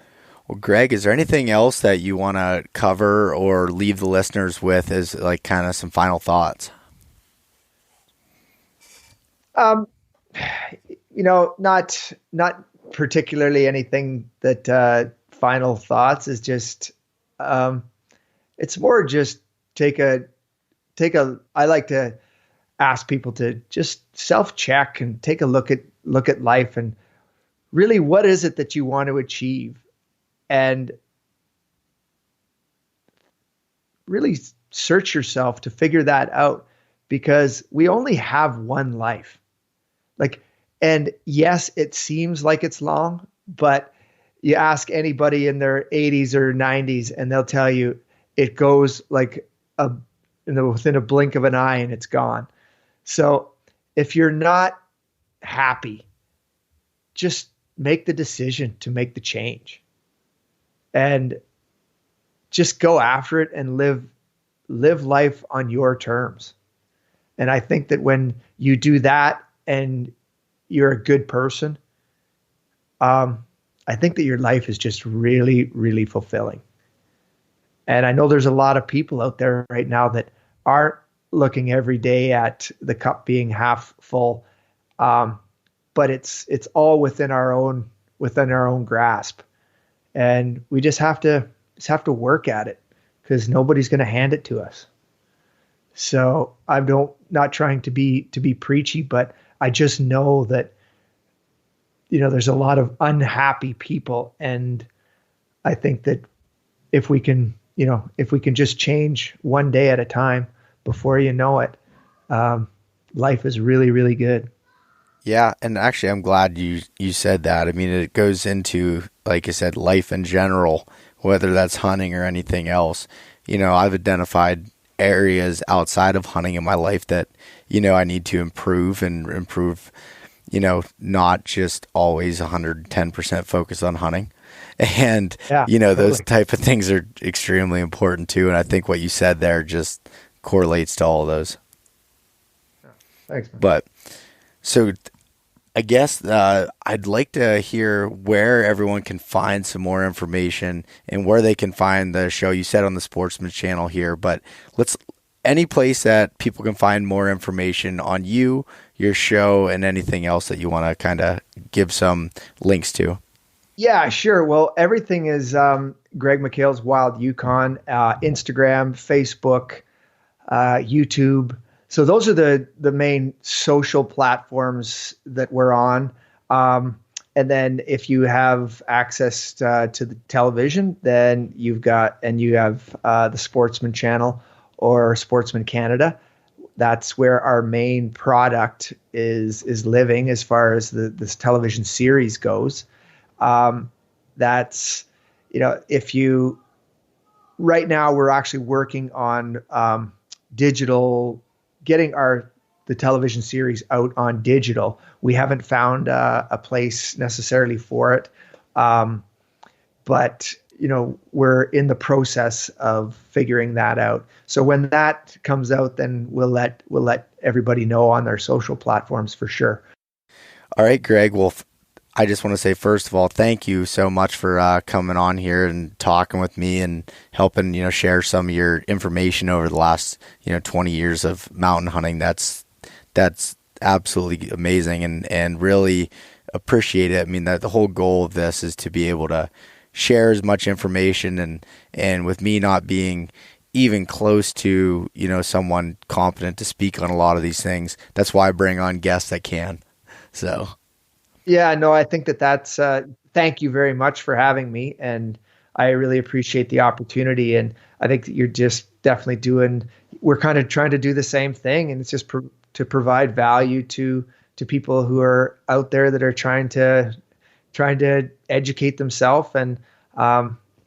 Well, Greg, is there anything else that you want to cover or leave the listeners with as like kind of some final thoughts? Not particularly anything that final thoughts is just, it's more just I like to ask people to just self-check and take a look at life, and really, what is it that you want to achieve? And really search yourself to figure that out, because we only have one life. And yes, it seems like it's long, but you ask anybody in their 80s or 90s, and they'll tell you it goes like within a blink of an eye, and it's gone. So if you're not happy, just make the decision to make the change, and just go after it and live life on your terms. And I think that when you do that and you're a good person, I think that your life is just really, really fulfilling. And I know there's a lot of people out there right now that aren't looking every day at the cup being half full. But it's all within our own grasp. And we just have to work at it, because nobody's going to hand it to us. So I'm not trying to be preachy, but I just know that, there's a lot of unhappy people. And I think that if we can, if we can just change one day at a time, before you know it, life is really, really good. Yeah, and actually, I'm glad you said that. I mean, it goes into, like I said, life in general, whether that's hunting or anything else. I've identified areas outside of hunting in my life that, I need to improve, not just always 110% focus on hunting. And, those type of things are extremely important too. And I think what you said there just correlates to all of those. Thanks, man. But so I guess I'd like to hear where everyone can find some more information and where they can find the show. You said on the Sportsman channel here, but any place that people can find more information on you, your show, and anything else that you want to kind of give some links to. Yeah, sure. Well, everything is Greg McHale's Wild Yukon, Instagram, Facebook, YouTube. So those are the main social platforms that we're on. And then if you have access to the television, then you have the Sportsman channel or Sportsman Canada. That's where our main product is living as far as this television series goes. That's, right now we're actually working on digital, getting the television series out on digital. We haven't found a place necessarily for it. But we're in the process of figuring that out. So when that comes out, then we'll let everybody know on their social platforms for sure. All right, Greg. Well, I just want to say, first of all, thank you so much for coming on here and talking with me and helping, share some of your information over the last, 20 years of mountain hunting. That's absolutely amazing and really appreciate it. I mean, the whole goal of this is to be able to share as much information and with me not being even close to, someone competent to speak on a lot of these things. That's why I bring on guests that can. So. Yeah, no, I think that's, thank you very much for having me. And I really appreciate the opportunity. And I think that you're just definitely we're kind of trying to do the same thing. And it's just to provide value to people who are out there that are trying to educate themselves. And,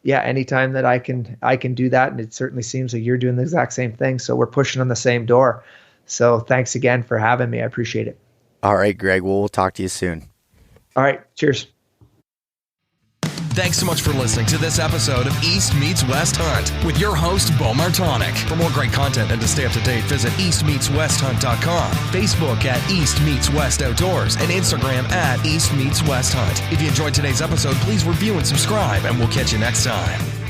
anytime that I can do that. And it certainly seems like you're doing the exact same thing. So we're pushing on the same door. So thanks again for having me. I appreciate it. All right, Greg. Well, we'll talk to you soon. All right. Cheers. Thanks so much for listening to this episode of East Meets West Hunt with your host, Bo Martonic. For more great content and to stay up to date, visit eastmeetswesthunt.com, Facebook at East Meets West Outdoors, and Instagram at East Meets West Hunt. If you enjoyed today's episode, please review and subscribe, and we'll catch you next time.